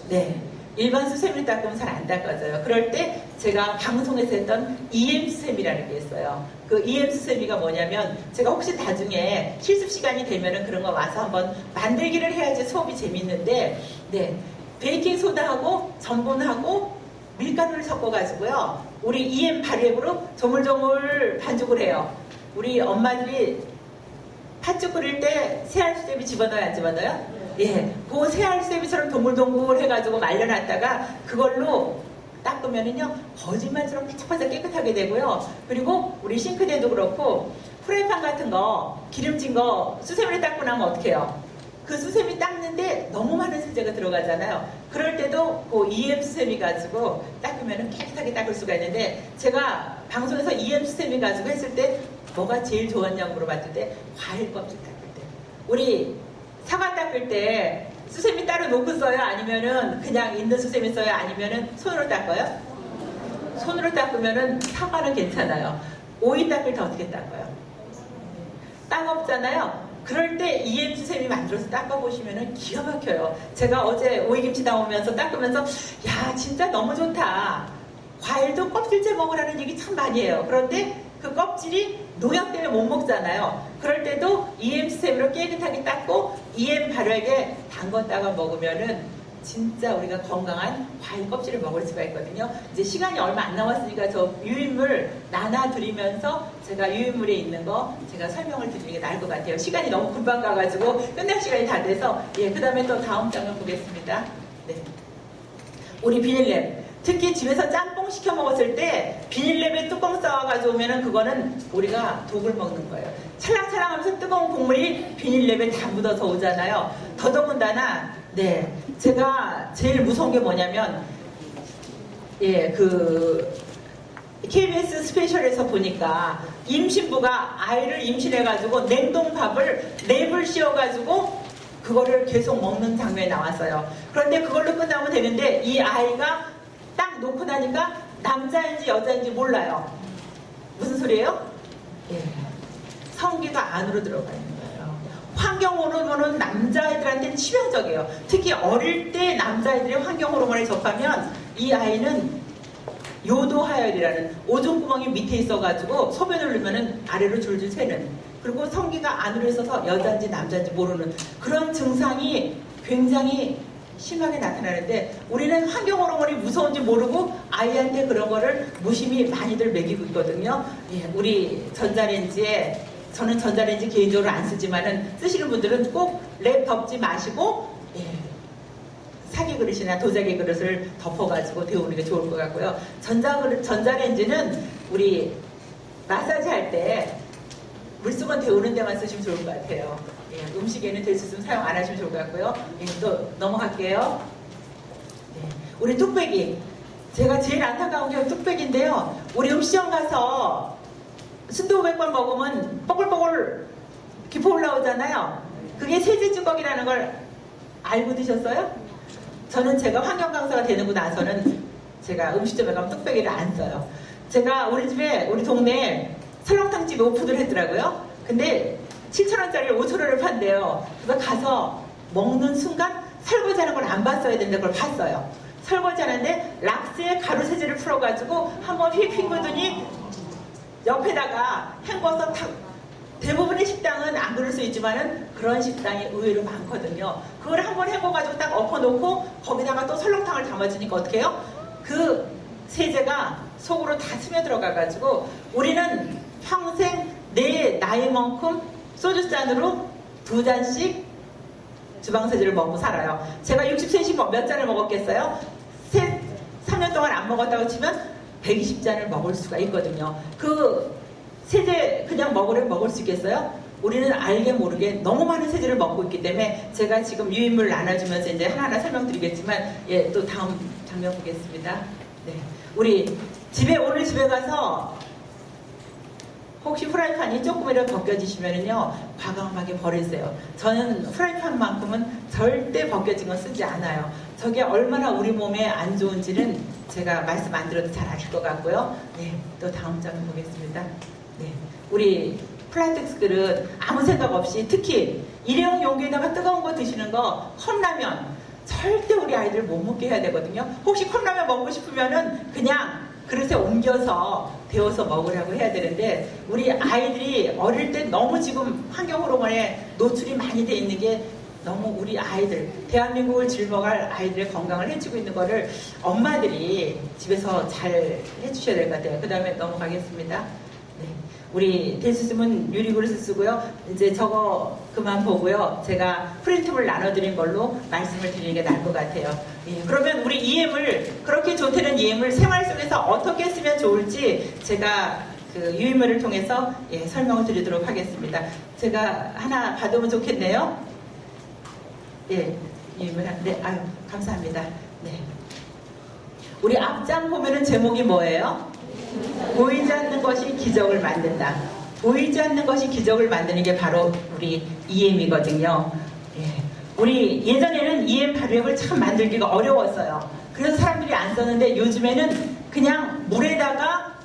네, 일반 수세미로 닦으면 잘 안 닦아져요. 그럴 때 제가 방송에서 했던 EM 수세미라는 게 있어요. 그 EM 수세미가 뭐냐면, 제가 혹시 나중에 실습 시간이 되면은 그런 거 와서 한번 만들기를 해야지 수업이 재밌는데, 네, 베이킹 소다하고 전분하고 밀가루를 섞어가지고요, 우리 EM 발효액으로 조물조물 반죽을 해요. 우리 엄마들이 팥죽 끓일 때 새알수세미 집어넣어요, 안 집어넣어요? 예, 그 새알수세미처럼 동글동글 해가지고 말려놨다가 그걸로 닦으면은요, 거짓말처럼 바짝바짝 깨끗하게 되고요. 그리고 우리 싱크대도 그렇고 프라이팬 같은 거 기름진 거 수세미를 닦고 나면 어떻게 해요? 그 수세미 닦는데 너무 많은 세제가 들어가잖아요. 그럴 때도 그 EM 수세미 가지고 닦으면은 깨끗하게 닦을 수가 있는데, 제가 방송에서 EM 수세미 가지고 했을 때 뭐가 제일 좋았냐고 물어봤을 때 과일 껍질 닦을 때. 우리 사과 닦을 때 수세미 따로 놓고 써요? 아니면은 그냥 있는 수세미 써요? 아니면은 손으로 닦아요? 손으로 닦으면은 사과는 괜찮아요. 오이 닦을 때 어떻게 닦아요? 따갑잖아요. 그럴 때 EM 수세미 만들어서 닦아보시면은 기가 막혀요. 제가 어제 오이김치 나오면서 닦으면서 야 진짜 너무 좋다. 과일도 껍질째 먹으라는 얘기 참 많이 해요. 그런데 그 껍질이 농약 때문에 못 먹잖아요. 그럴 때도 EM 수세미로 깨끗하게 닦고 EM 발효액에 담궜다가 먹으면은 진짜 우리가 건강한 과일 껍질을 먹을 수가 있거든요. 이제 시간이 얼마 안 남았으니까 저 유인물 나눠드리면서 제가 유인물에 있는 거 제가 설명을 드리는 게 나을 것 같아요. 시간이 너무 금방 가가지고 끝날 시간이 다 돼서 그 다음에 또 다음 장면 보겠습니다. 네. 우리 비닐랩. 특히 집에서 짬뽕 시켜 먹었을 때 비닐랩에 뚜껑 싸와가지고 오면은 그거는 우리가 독을 먹는 거예요. 찰랑찰랑 하면서 뜨거운 국물이 비닐랩에 다 묻어서 오잖아요. 더더군다나 네, 제가 제일 무서운 게 뭐냐면 KBS 스페셜에서 보니까 임신부가 아이를 임신해가지고 냉동밥을 랩을 씌워가지고 그거를 계속 먹는 장면이 나왔어요. 그런데 그걸로 끝나면 되는데 이 아이가 딱 놓고 나니까 남자인지 여자인지 몰라요. 무슨 소리예요? 성기가 안으로 들어가 있는 거예요. 환경 호르몬은 남자애들한테는 치명적이에요. 특히 어릴 때 남자애들이 환경 호르몬에 접하면 이 아이는 요도하열이라는 오줌구멍이 밑에 있어가지고 소변을 넣으면 아래로 줄줄 새는, 그리고 성기가 안으로 있어서 여자인지 남자인지 모르는 그런 증상이 굉장히 심하게 나타나는데 우리는 환경 호르몬이 무서운지 모르고 아이한테 그런 거를 무심히 많이들 먹이고 있거든요. 우리 전자레인지에, 저는 전자레인지 개인적으로 안 쓰지만은 쓰시는 분들은 꼭 랩 덮지 마시고 사기 그릇이나 도자기 그릇을 덮어가지고 데우는 게 좋을 것 같고요. 전자레인지는 우리 마사지 할 때 물수건 데우는 데만 쓰시면 좋을 것 같아요. 음식에는 될 수 있으면 사용 안 하시면 좋을 것 같고요. 또 넘어갈게요. 우리 뚝배기. 제가 제일 안타까운 게 뚝배기인데요. 우리 음식점 가서 순두 500번 먹으면 뽀글뽀글 기포 올라오잖아요. 그게 세제 찌꺼기라는 걸 알고 드셨어요? 저는 제가 환경 강사가 되고 나서는 제가 음식점에 가면 뚝배기를 안 써요. 제가 우리 집에, 우리 동네에 설렁탕집에 오픈을 했더라고요. 근데 7,000원짜리 5,000원을 판대요. 그래서 가서 먹는 순간 설거지하는 걸 안 봤어야 되는데 그걸 봤어요. 설거지하는데 락스에 가루 세제를 풀어가지고 한번 휙 헹구더니 옆에다가 헹궈서 탁. 대부분의 식당은 안 그럴 수 있지만은 그런 식당이 의외로 많거든요. 그걸 한번 헹궈가지고 딱 엎어놓고 거기다가 또 설렁탕을 담아주니까 어떻게 해요? 그 세제가 속으로 다 스며들어가가지고 우리는 평생 내 나이만큼 소주잔으로 2잔씩 주방세제를 먹고 살아요. 제가 60cm 몇 잔을 먹었겠어요? 3년 동안 안 먹었다고 치면 120잔을 먹을 수가 있거든요. 그 세제 그냥 먹으려면 먹을 수 있겠어요? 우리는 알게 모르게 너무 많은 세제를 먹고 있기 때문에 제가 지금 유인물 나눠주면서 이제 하나하나 설명드리겠지만 또 다음 장면 보겠습니다. 우리 오늘 집에 가서 혹시 프라이팬이 조금이라도 벗겨지시면은요, 과감하게 버리세요. 저는 프라이팬만큼은 절대 벗겨진 건 쓰지 않아요. 저게 얼마나 우리 몸에 안 좋은지는 제가 말씀 안 드려도 잘 아실 것 같고요. 또 다음 장면 보겠습니다. 우리 플라스틱 그릇 아무 생각 없이, 특히 일회용 용기에다가 뜨거운 거 드시는 거, 컵라면 절대 우리 아이들 못 먹게 해야 되거든요. 혹시 컵라면 먹고 싶으면은 그냥 그릇에 옮겨서 데워서 먹으라고 해야 되는데, 우리 아이들이 어릴 때 너무 지금 환경 호르몬에 노출이 많이 돼 있는 게 너무 우리 아이들, 대한민국을 짊어갈 아이들의 건강을 해주고 있는 거를 엄마들이 집에서 잘 해주셔야 될 것 같아요. 그 다음에 넘어가겠습니다. 우리 될 수 있으면 유리그릇을 쓰고요. 이제 저거 그만 보고요. 제가 프린트물 나눠드린 걸로 말씀을 드리는 게 나을 것 같아요. 그러면 우리 EM을, 그렇게 좋다는 EM을 생활 속에서 어떻게 쓰면 좋을지 제가 그 유인물을 통해서 설명을 드리도록 하겠습니다. 제가 하나 받으면 좋겠네요. 유인물 아유, 감사합니다. 우리 앞장 보면은 제목이 뭐예요? 보이지 않는 것이 기적을 만든다. 보이지 않는 것이 기적을 만드는 게 바로 우리 EM이거든요. 예. 우리 예전에는 EM 발효액을 참 만들기가 어려웠어요. 그래서 사람들이 안 썼는데 요즘에는 그냥 물에다가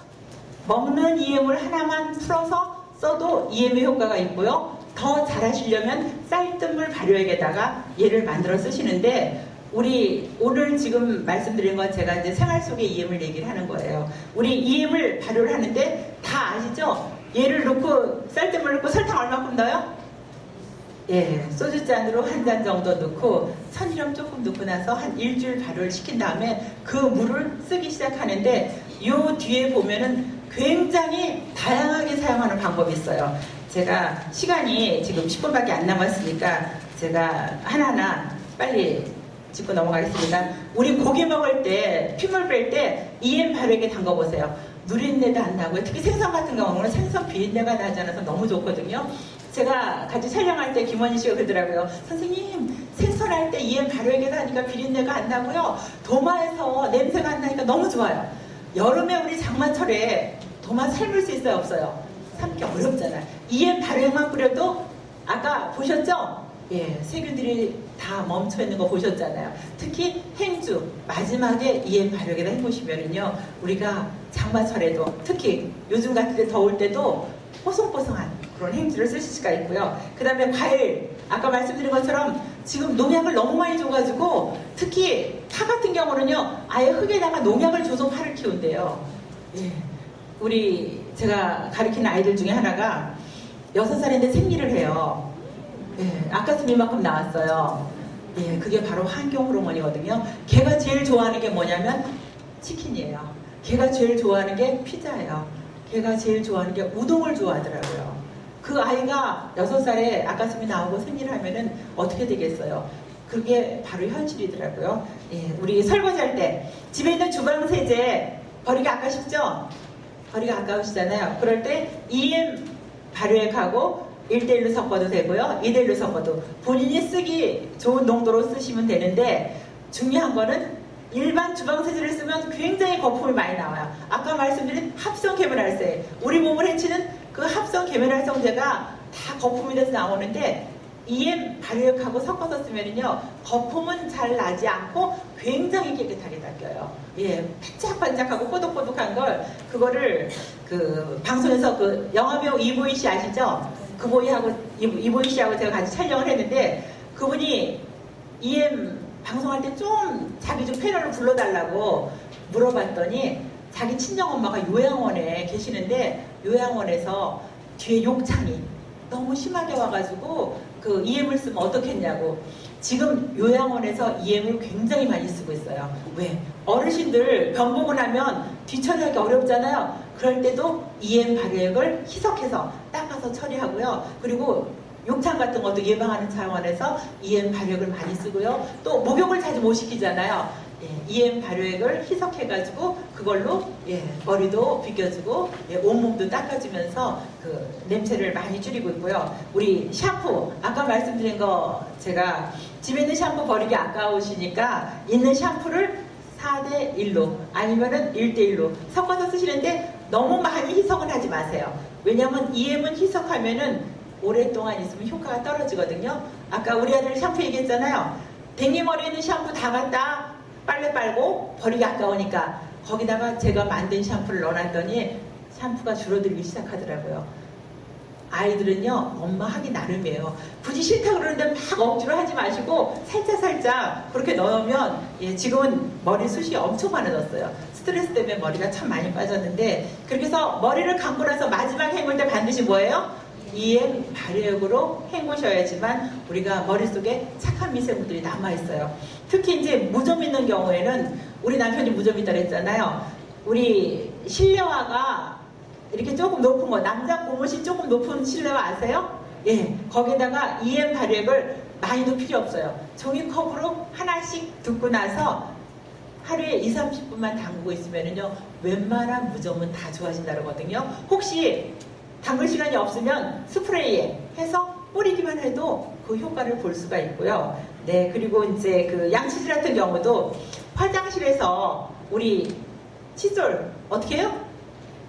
먹는 EM을 하나만 풀어서 써도 EM의 효과가 있고요. 더 잘하시려면 쌀뜨물 발효액에다가 얘를 만들어 쓰시는데 우리 오늘 지금 말씀드린 건 제가 이제 생활 속의 EM을 얘기를 하는 거예요. 우리 EM을 발효를 하는데 다 아시죠? 얘를 넣고 쌀뜨물 넣고 설탕 얼마큼 넣어요? 예, 소주잔으로 한 잔 정도 넣고 천일염 조금 넣고 나서 한 일주일 발효를 시킨 다음에 그 물을 쓰기 시작하는데 요 뒤에 보면은 굉장히 다양하게 사용하는 방법이 있어요. 제가 시간이 지금 10분밖에 안 남았으니까 제가 하나하나 빨리 짚고 넘어가겠습니다. 우리 고기 먹을 때 핏물 뺄 때 EM 발효액에 담궈보세요. 누린내도 안 나고요. 특히 생선 같은 경우는 생선 비린내가 나지 않아서 너무 좋거든요. 제가 같이 촬영할 때 김원희 씨가 그러더라고요. 선생님 생선할 때 EM 발효액에다 하니까 비린내가 안 나고요. 도마에서 냄새가 안 나니까 너무 좋아요. 여름에 우리 장마철에 도마 삶을 수 있어요? 없어요? 삶기 어렵잖아요. EM 발효액만 뿌려도 아까 보셨죠? 예, 세균들이 다 멈춰 있는 거 보셨잖아요. 특히 행주 마지막에 EM 발효액에다 해보시면은요, 우리가 장마철에도 특히 요즘 같은 때 더울 때도 뽀송뽀송한 그런 행주를 쓰실 수가 있고요. 그 다음에 과일, 아까 말씀드린 것처럼 지금 농약을 너무 많이 줘가지고 특히 파 같은 경우는요, 아예 흙에다가 농약을 줘서 파를 키운대요. 예, 우리 제가 가르치는 아이들 중에 하나가 6살인데 생리를 해요. 예, 아까스미 이만큼 나왔어요. 예, 그게 바로 환경 호르몬이거든요. 걔가 제일 좋아하는 게 뭐냐면 치킨이에요. 걔가 제일 좋아하는 게 피자예요. 걔가 제일 좋아하는 게 우동을 좋아하더라고요. 그 아이가 6살에 아까스미 나오고 생리를 하면은 어떻게 되겠어요? 그게 바로 현실이더라고요. 예, 우리 설거지할 때 집에 있는 주방 세제 버리기 아까우시죠? 버리기가 아까우시잖아요. 그럴 때 EM 발효액하고 1대1로 섞어도 되고요. 2대1로 섞어도 본인이 쓰기 좋은 농도로 쓰시면 되는데 중요한 거는 일반 주방세제를 쓰면 굉장히 거품이 많이 나와요. 아까 말씀드린 합성 계면활성, 우리 몸을 해치는 그 합성 계면활성제가 다 거품이 돼서 나오는데 EM 발효액하고 섞어서 쓰면은요, 거품은 잘 나지 않고 굉장히 깨끗하게 닦여요. 예, 반짝반짝하고 꼬독꼬독한 걸, 그거를 그 방송에서 그 영화배우 이보희 씨 아시죠? 이보희 씨하고 제가 같이 촬영을 했는데 그분이 EM 방송할 때 좀 자기 좀 패널을 불러달라고 물어봤더니 자기 친정엄마가 요양원에 계시는데 요양원에서 뒤에 욕창이 너무 심하게 와가지고 그 EM을 쓰면 어떻겠냐고. 지금 요양원에서 EM을 굉장히 많이 쓰고 있어요. 왜? 어르신들 병 보고 나면 뒤처리하기 어렵잖아요. 그럴 때도 EM 발효액을 희석해서 닦아서 처리하고요. 그리고 욕창 같은 것도 예방하는 차원에서 EM 발효액을 많이 쓰고요. 또 목욕을 자주 못 시키잖아요. 예, EM 발효액을 희석해가지고 그걸로 머리도 빗겨주고 온몸도 닦아주면서 그 냄새를 많이 줄이고 있고요. 우리 샴푸, 아까 말씀드린 거 제가 집에 있는 샴푸 버리기 아까우시니까 있는 샴푸를 4대1로 아니면은 1대1로 섞어서 쓰시는데 너무 많이 희석은 하지 마세요. 왜냐하면 EM은 희석하면은 오랫동안 있으면 효과가 떨어지거든요. 아까 우리 아들 샴푸 얘기했잖아요. 댕기머리에 있는 샴푸 다 갖다 빨래 빨고 버리기 아까우니까 거기다가 제가 만든 샴푸를 넣어놨더니 샴푸가 줄어들기 시작하더라고요. 아이들은요, 엄마 하기 나름이에요. 굳이 싫다고 그러는데 막 억지로 하지 마시고 살짝살짝 그렇게 넣으면, 지금은 머리숱이 엄청 많아졌어요. 스트레스 때문에 머리가 참 많이 빠졌는데, 그렇게 해서 머리를 감고 나서 마지막 헹굴 때 반드시 뭐예요? EM 발효액으로 헹구셔야지만 우리가 머릿속에 착한 미생물들이 남아있어요. 특히 이제 무좀 있는 경우에는, 우리 남편이 무좀 있다고 했잖아요. 우리 실내화가 이렇게 조금 높은 거, 남자 고무신 조금 높은 실내화 아세요? 예, 거기다가 EM 발효액을 많이도 필요 없어요. 종이컵으로 하나씩 붓고 나서 하루에 20-30분만 담그고 있으면요, 웬만한 무좀은 다 좋아진다고 하거든요. 혹시 담글 시간이 없으면 스프레이에 해서 뿌리기만 해도 그 효과를 볼 수가 있고요. 네, 그리고 이제 그 양치질 같은 경우도 화장실에서 우리 칫솔 어떻게 해요?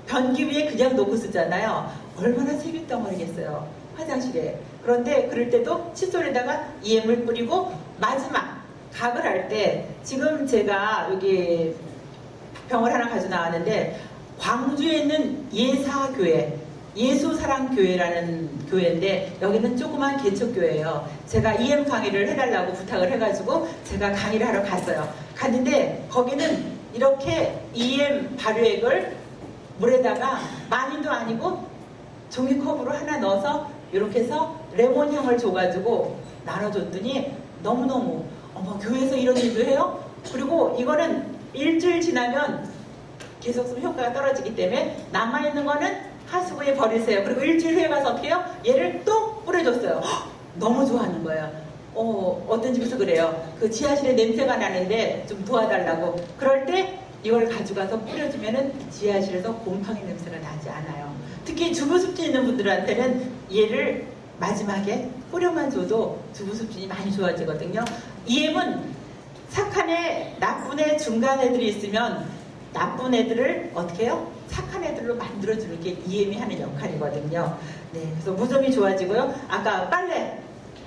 변기 위에 그냥 놓고 쓰잖아요. 얼마나 세균 덩어리겠어요. 화장실에. 그런데 그럴 때도 칫솔에다가 EM을 뿌리고 마지막 각을 할 때 지금 제가 여기 병을 하나 가지고 나왔는데 광주에 있는 예사교회 예수사랑교회라는 교회인데 여기는 조그만 개척교회예요. 제가 EM 강의를 해달라고 부탁을 해가지고 제가 강의를 하러 갔어요. 갔는데 거기는 이렇게 EM 발효액을 물에다가 많이도 아니고 종이컵으로 하나 넣어서 이렇게 해서 레몬 향을 줘가지고 나눠줬더니 너무너무 어머 교회에서 이런 일도 해요? 그리고 이거는 일주일 지나면 계속 쓰면 효과가 떨어지기 때문에 남아있는 거는 하수구에 버리세요. 그리고 일주일 후에 가서 어떻게 해요? 얘를 또 뿌려줬어요. 헉, 너무 좋아하는 거예요. 어떤 집에서 그래요. 그 지하실에 냄새가 나는데 좀 도와달라고. 그럴 때 이걸 가져가서 뿌려주면은 지하실에서 곰팡이 냄새가 나지 않아요. 특히 주부습진 있는 분들한테는 얘를 마지막에 뿌려만 줘도 주부습진이 많이 좋아지거든요. EM은 착한 애, 나쁜 애, 중간 애들이 있으면 나쁜 애들을 어떻게 해요? 착한 애들로 만들어주는 게 EM이 하는 역할이거든요. 네, 그래서 무좀이 좋아지고요. 아까 빨래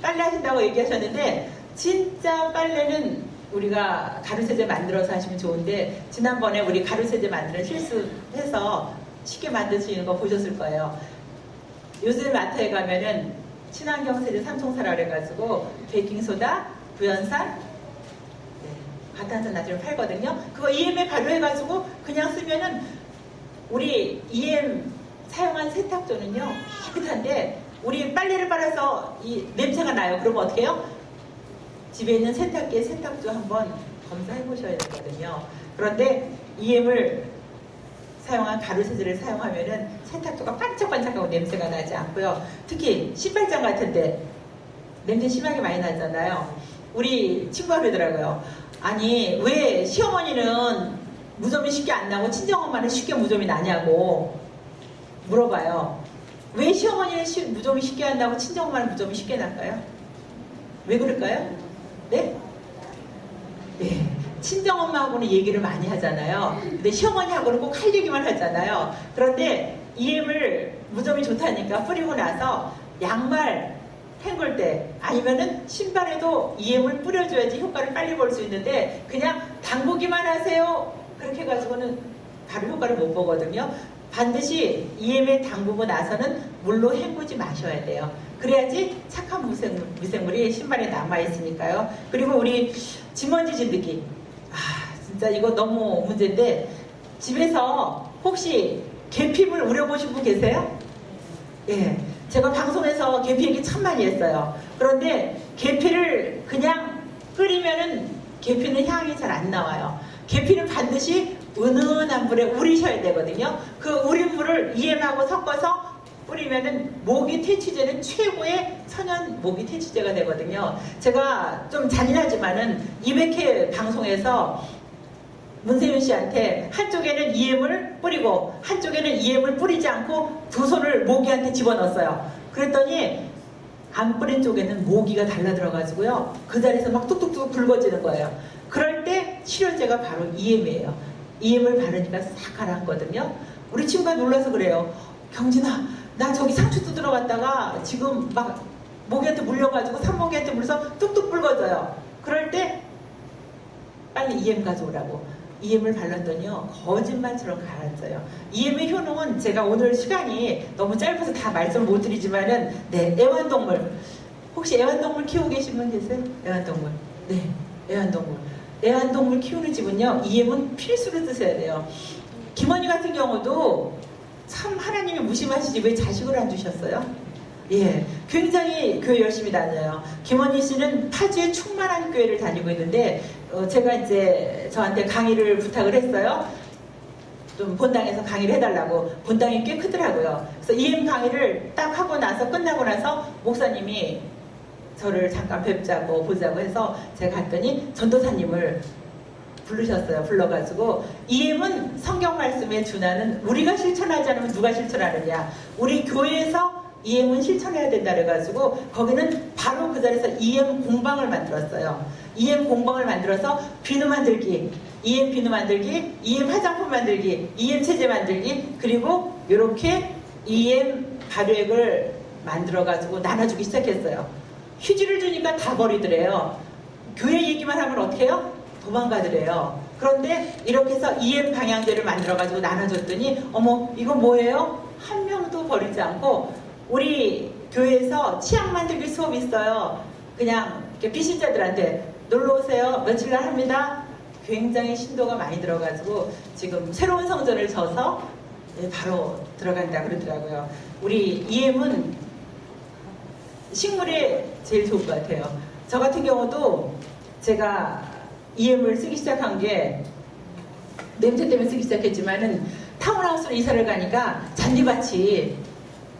하신다고 얘기하셨는데 진짜 빨래는 우리가 가루세제 만들어서 하시면 좋은데 지난번에 우리 가루세제 만드는 실수해서 쉽게 만드시는 거 보셨을 거예요. 요새 마트에 가면은 친환경 세제 삼총사라 그래가지고 베이킹소다, 구연산, 과탄산 나트륨 팔거든요. 그거 EM에 발효해가지고 그냥 쓰면은 우리 EM 사용한 세탁조는요 깨끗한데 우리 빨래를 빨아서 이 냄새가 나요. 그러면 어떻게 해요? 집에 있는 세탁기에 세탁조 한번 검사해 보셔야 되거든요. 그런데 EM을 사용한 가루세제를 사용하면은 세탁조가 반짝반짝하고 냄새가 나지 않고요. 특히 신발장 같은데 냄새 심하게 많이 나잖아요. 우리 친구가 그러더라고요. 아니 왜 시어머니는 무좀이 쉽게 안 나고 친정엄마는 쉽게 무좀이 나냐고 물어봐요. 왜 시어머니는 무좀이 쉽게 안 나고 친정엄마는 무좀이 쉽게 날까요? 왜 그럴까요? 네? 네. 친정엄마하고는 얘기를 많이 하잖아요. 근데 시어머니하고는 꼭 할 얘기만 하잖아요. 그런데 EM을 무좀이 좋다니까 뿌리고 나서 양말 헹굴 때 아니면은 신발에도 EM을 뿌려줘야지 효과를 빨리 볼 수 있는데 그냥 담그기만 하세요. 그렇게 해가지고는 바로 효과를 못 보거든요. 반드시 EM에 담그고 나서는 물로 헹구지 마셔야 돼요. 그래야지 착한 미생물이 신발에 남아있으니까요. 그리고 우리 지먼지 진드기. 진짜 이거 너무 문제인데 집에서 혹시 계피물 우려보신 분 계세요? 예. 제가 방송에서 계피 얘기 참 많이 했어요. 그런데 계피를 그냥 끓이면은 계피는 향이 잘 안 나와요. 계피는 반드시 은은한 물에 우리셔야 되거든요. 그 우린 물을 EM하고 섞어서 뿌리면은 모기 퇴치제는 최고의 천연 모기 퇴치제가 되거든요. 제가 좀 잔인하지만은 200회 방송에서 문세윤 씨한테 한쪽에는 EM을 뿌리고 한쪽에는 EM을 뿌리지 않고 두 손을 모기한테 집어넣었어요. 그랬더니 안 뿌린 쪽에는 모기가 달라들어가지고요. 그 자리에서 막 뚝뚝뚝 붉어지는 거예요. 그럴 때 치료제가 바로 EM이에요. EM을 바르니까 싹 가라앉거든요. 우리 친구가 놀라서 그래요. 경진아, 나 저기 상추 뜯으러 갔다가 지금 막 모기한테 물려가지고 산모기한테 물려서 뚝뚝 붉어져요. 그럴 때 빨리 EM 가져오라고. EM을 발랐더니요 거짓말처럼 가라앉아요. EM의 효능은 제가 오늘 시간이 너무 짧아서 다 말씀을 못 드리지만은 네, 애완동물 혹시 애완동물 키우고 계신 분 계세요? 애완동물. 네, 애완동물. 애완동물 키우는 집은요 EM은 필수로 드셔야 돼요. 김원희 같은 경우도 참 하나님이 무심하시지 왜 자식을 안 주셨어요? 예, 굉장히 교회 열심히 다녀요. 김원희 씨는 파주에 충만한 교회를 다니고 있는데 제가 이제 저한테 강의를 부탁을 했어요. 좀 본당에서 강의를 해달라고. 본당이 꽤 크더라고요. 그래서 EM 강의를 딱 하고 나서 끝나고 나서 목사님이 저를 잠깐 뵙자고 보자고 해서 제가 갔더니 전도사님을 부르셨어요. 불러가지고 EM은 성경 말씀에 준하는 우리가 실천하지 않으면 누가 실천하느냐. 우리 교회에서 EM은 실천해야 된다 그래가지고 거기는 바로 그 자리에서 EM 공방을 만들었어요. EM 공방을 만들어서 비누 만들기, EM 비누 만들기, EM 화장품 만들기, EM 체제 만들기 그리고 이렇게 EM 발효액을 만들어가지고 나눠주기 시작했어요. 휴지를 주니까 다 버리더래요. 교회 얘기만 하면 어떻게 해요? 도망가더래요. 그런데 이렇게 해서 EM 방향제를 만들어가지고 나눠줬더니 어머 이거 뭐예요? 한 명도 버리지 않고 우리 교회에서 치약 만들기 수업 있어요. 그냥 이렇게 비신자들한테 놀러오세요. 며칠날 합니다. 굉장히 신도가 많이 들어가지고 지금 새로운 성전을 져서 바로 들어간다 그러더라고요. 우리 EM은 식물에 제일 좋은 것 같아요. 저 같은 경우도 제가 EM을 쓰기 시작한 게 냄새 때문에 쓰기 시작했지만은 타운하우스로 이사를 가니까 잔디밭이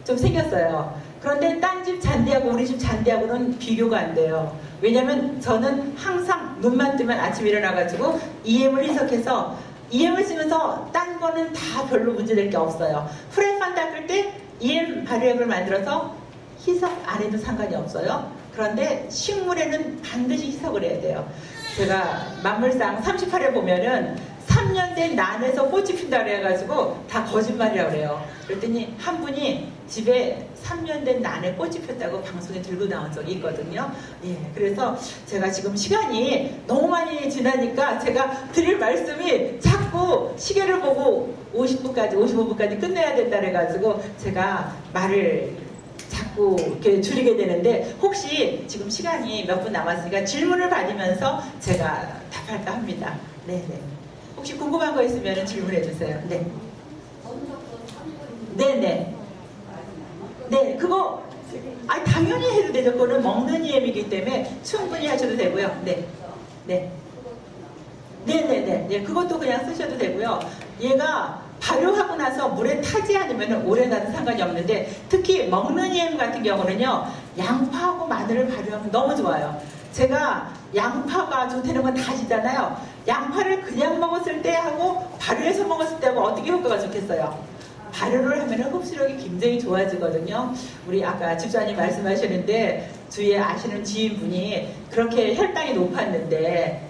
좀 생겼어요. 그런데 딴 집 잔디하고 우리 집 잔디하고는 비교가 안 돼요. 왜냐면 저는 항상 눈만 뜨면 아침에 일어나가지고 EM을 희석해서 EM을 쓰면서 딴 거는 다 별로 문제될 게 없어요. 프라이팬 닦을 때 EM 발효액을 만들어서 희석 안 해도 상관이 없어요. 그런데 식물에는 반드시 희석을 해야 돼요. 제가 만물상 38회 보면은 3년 된 난에서 꽃이 핀다 그래가지고 다 거짓말이라고 그래요. 그랬더니 한 분이 집에 3년 된 난에 꽃이 폈다고 방송에 들고 나온 적이 있거든요. 예, 그래서 제가 지금 시간이 너무 많이 지나니까 제가 드릴 말씀이 자꾸 시계를 보고 50분까지, 55분까지 끝내야 된다 그래가지고 제가 말을 자꾸 이렇게 줄이게 되는데 혹시 지금 시간이 몇 분 남았으니까 질문을 받으면서 제가 답할까 합니다. 네네. 혹시 궁금한 거 있으면 질문해 주세요. 네. 네네. 네, 그거 당연히 해도 되죠. 그거는 먹는 EM이기 때문에 충분히 하셔도 되고요. 네. 네. 네네네. 네, 그것도 그냥 쓰셔도 되고요. 얘가 발효하고 나서 물에 타지 않으면 오래 나도 상관이 없는데 특히 먹는 EM 같은 경우는요. 양파하고 마늘을 발효하면 너무 좋아요. 제가 양파가 좋다는 건 다 아시잖아요. 양파를 그냥 먹었을 때 하고 발효해서 먹었을 때 하고 어떻게 효과가 좋겠어요? 발효를 하면 흡수력이 굉장히 좋아지거든요. 우리 아까 집사님 말씀하셨는데 주위에 아시는 지인분이 그렇게 혈당이 높았는데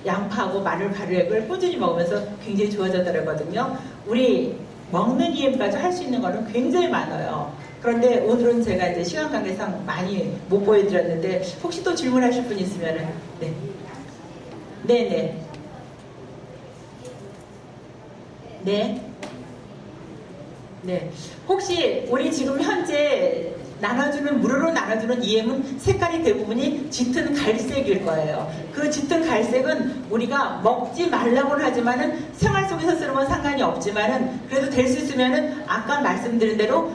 양파하고 마늘 발효액을 꾸준히 먹으면서 굉장히 좋아졌더라고요. 우리 먹는 EM까지 할 수 있는 거는 굉장히 많아요. 그런데 오늘은 제가 이제 시간 관계상 많이 못 보여드렸는데 혹시 또 질문하실 분 있으면은 네. 네네. 네. 네. 혹시 우리 지금 현재 무료로 나눠주는 EM은 색깔이 대부분이 짙은 갈색일 거예요. 그 짙은 갈색은 우리가 먹지 말라고는 하지만은 생활 속에서 쓰는 건 상관이 없지만은 그래도 될 수 있으면은 아까 말씀드린 대로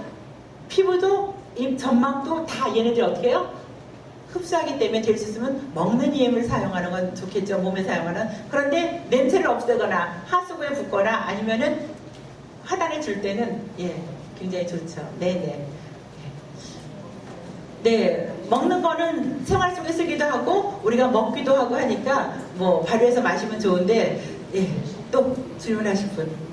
피부도 입 점막도 다 얘네들이 어떻게 해요? 흡수하기 때문에 될 수 있으면 먹는 EM을 사용하는 건 좋겠죠. 몸에 사용하는. 그런데 냄새를 없애거나 하수구에 붓거나 아니면은 하단에 줄 때는 굉장히 좋죠. 네네. 네, 먹는 거는 생활 속에 쓰기도 하고 우리가 먹기도 하고 하니까 뭐 발효해서 마시면 좋은데 또 질문하실 분.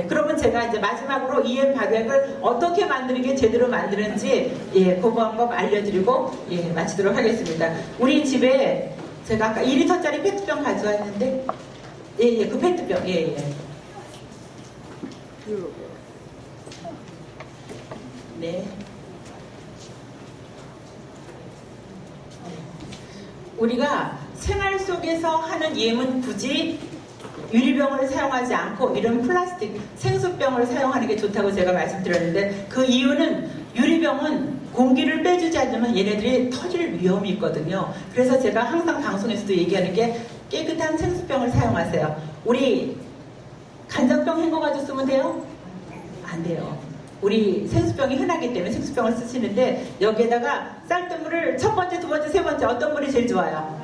그러면 제가 이제 마지막으로 EM 발효액을 어떻게 만드는 게 제대로 만드는지 그 방법 알려드리고 마치도록 하겠습니다. 우리 집에 제가 아까 2리터짜리 페트병 가져왔는데 그 페트병 네. 우리가 생활 속에서 하는 EM은 굳이 유리병을 사용하지 않고 이런 플라스틱 생수병을 사용하는 게 좋다고 제가 말씀드렸는데 그 이유는 유리병은 공기를 빼주지 않으면 얘네들이 터질 위험이 있거든요. 그래서 제가 항상 방송에서도 얘기하는 게 깨끗한 생수병을 사용하세요. 우리 간장병 헹궈가지고 쓰면 돼요? 안 돼요. 우리 생수병이 흔하기 때문에 생수병을 쓰시는데 여기에다가 쌀뜨물을 첫 번째, 두 번째, 세 번째 어떤 물이 제일 좋아요?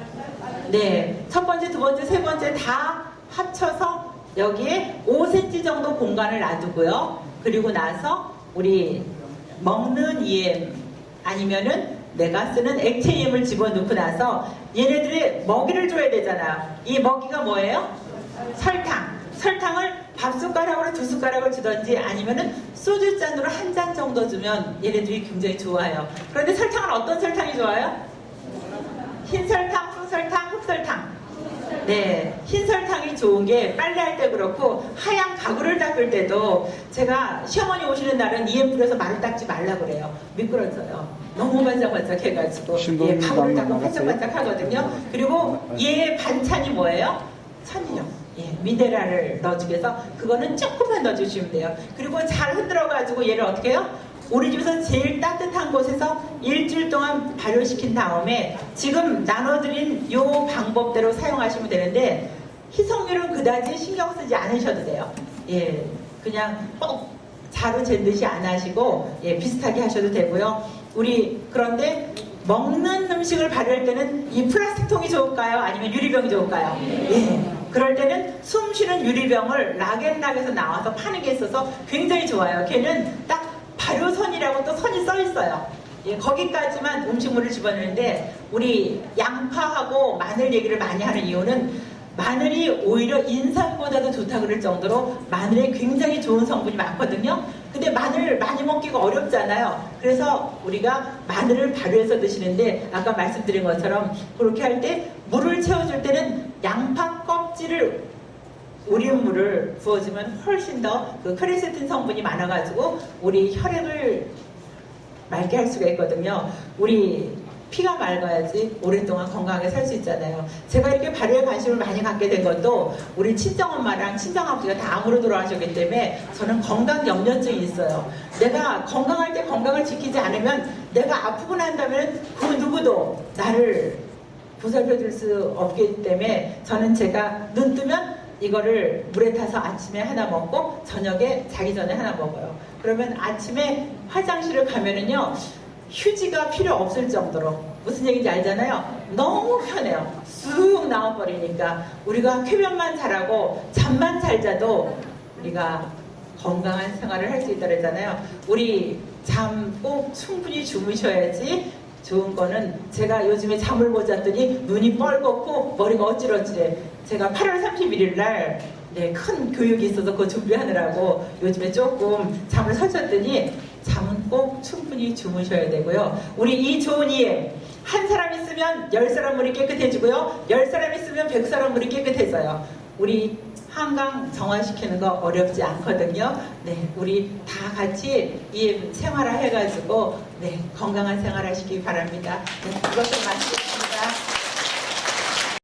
네, 첫 번째, 두 번째, 세 번째 다 합쳐서 여기에 5cm 정도 공간을 놔두고요. 그리고 나서 우리 먹는 EM 아니면은 내가 쓰는 액체 EM을 집어넣고 나서 얘네들의 먹이를 줘야 되잖아요. 이 먹이가 뭐예요? 설탕. 설탕을 밥숟가락으로 2숟가락을 주던지 아니면은 소주잔으로 1잔 정도 주면 얘네들이 굉장히 좋아요. 그런데 설탕은 어떤 설탕이 좋아요? 흰 설탕, 흑설탕, 흑설탕. 네, 흰 설탕이 좋은 게 빨래할 때 그렇고 하얀 가구를 닦을 때도 제가 시어머니 오시는 날은 EM 뿌려서 말을 닦지 말라 그래요. 미끄러져요. 너무 반짝반짝 해가지고 예, 가구를 닦으면 반짝반짝 하거든요. 그리고 얘 반찬이 뭐예요? 천일염. 예, 미네랄을 넣어주기 위해서 그거는 조금만 넣어주시면 돼요. 그리고 잘 흔들어가지고 얘를 어떻게 해요? 우리 집에서 제일 따뜻한 곳에서 일주일 동안 발효시킨 다음에 지금 나눠드린 요 방법대로 사용하시면 되는데 희석률은 그다지 신경 쓰지 않으셔도 돼요. 예, 그냥 꼭 자루 잰 듯이 안 하시고 예, 비슷하게 하셔도 되고요. 우리 그런데 먹는 음식을 발효할 때는 이 플라스틱 통이 좋을까요? 아니면 유리병이 좋을까요? 예. 그럴 때는 숨 쉬는 유리병을 락앤락에서 나와서 파는 게 있어서 굉장히 좋아요. 걔는 딱 발효선이라고 또 선이 써 있어요. 예, 거기까지만 음식물을 집어넣는데 우리 양파하고 마늘 얘기를 많이 하는 이유는 마늘이 오히려 인삼보다도 좋다 그럴 정도로 마늘에 굉장히 좋은 성분이 많거든요. 근데 마늘 많이 먹기가 어렵잖아요. 그래서 우리가 마늘을 발효해서 드시는데 아까 말씀드린 것처럼 그렇게 할 때 물을 채워줄 때는 양파 껍질을 우린 물을 부어주면 훨씬 더 그 크레세틴 성분이 많아가지고 우리 혈액을 맑게 할 수가 있거든요. 우리 피가 맑아야지 오랫동안 건강하게 살 수 있잖아요. 제가 이렇게 발효에 관심을 많이 갖게 된 것도 우리 친정엄마랑 친정아버지가 다 암으로 돌아가셨기 때문에 저는 건강 염려증이 있어요. 내가 건강할 때 건강을 지키지 않으면 내가 아프고 난다면 그 누구도 나를 보살펴 줄 수 없기 때문에 저는 제가 눈 뜨면 이거를 물에 타서 아침에 하나 먹고 저녁에 자기 전에 하나 먹어요. 그러면 아침에 화장실을 가면은요 휴지가 필요 없을 정도로 무슨 얘기인지 알잖아요. 너무 편해요. 쑥 나와버리니까 우리가 쾌변만 잘하고 잠만 잘 자도 우리가 건강한 생활을 할 수 있다 그랬잖아요. 우리 잠 꼭 충분히 주무셔야지 좋은 거는 제가 요즘에 잠을 못 잤더니 눈이 뻘겋고 머리가 어찌러지래. 제가 8월 31일 날 네, 큰 교육이 있어서 그거 준비하느라고 요즘에 조금 잠을 설쳤더니 잠은 꼭 충분히 주무셔야 되고요. 우리 이 좋은 EM 한 사람 있으면 10사람 물이 깨끗해지고요. 10사람 있으면 100사람 물이 깨끗해져요. 우리 한강 정화시키는 거 어렵지 않거든요. 네, 우리 다 같이 EM 생활화 해가지고 네, 건강한 생활 하시기 바랍니다. 네, 이것도 마치겠습니다.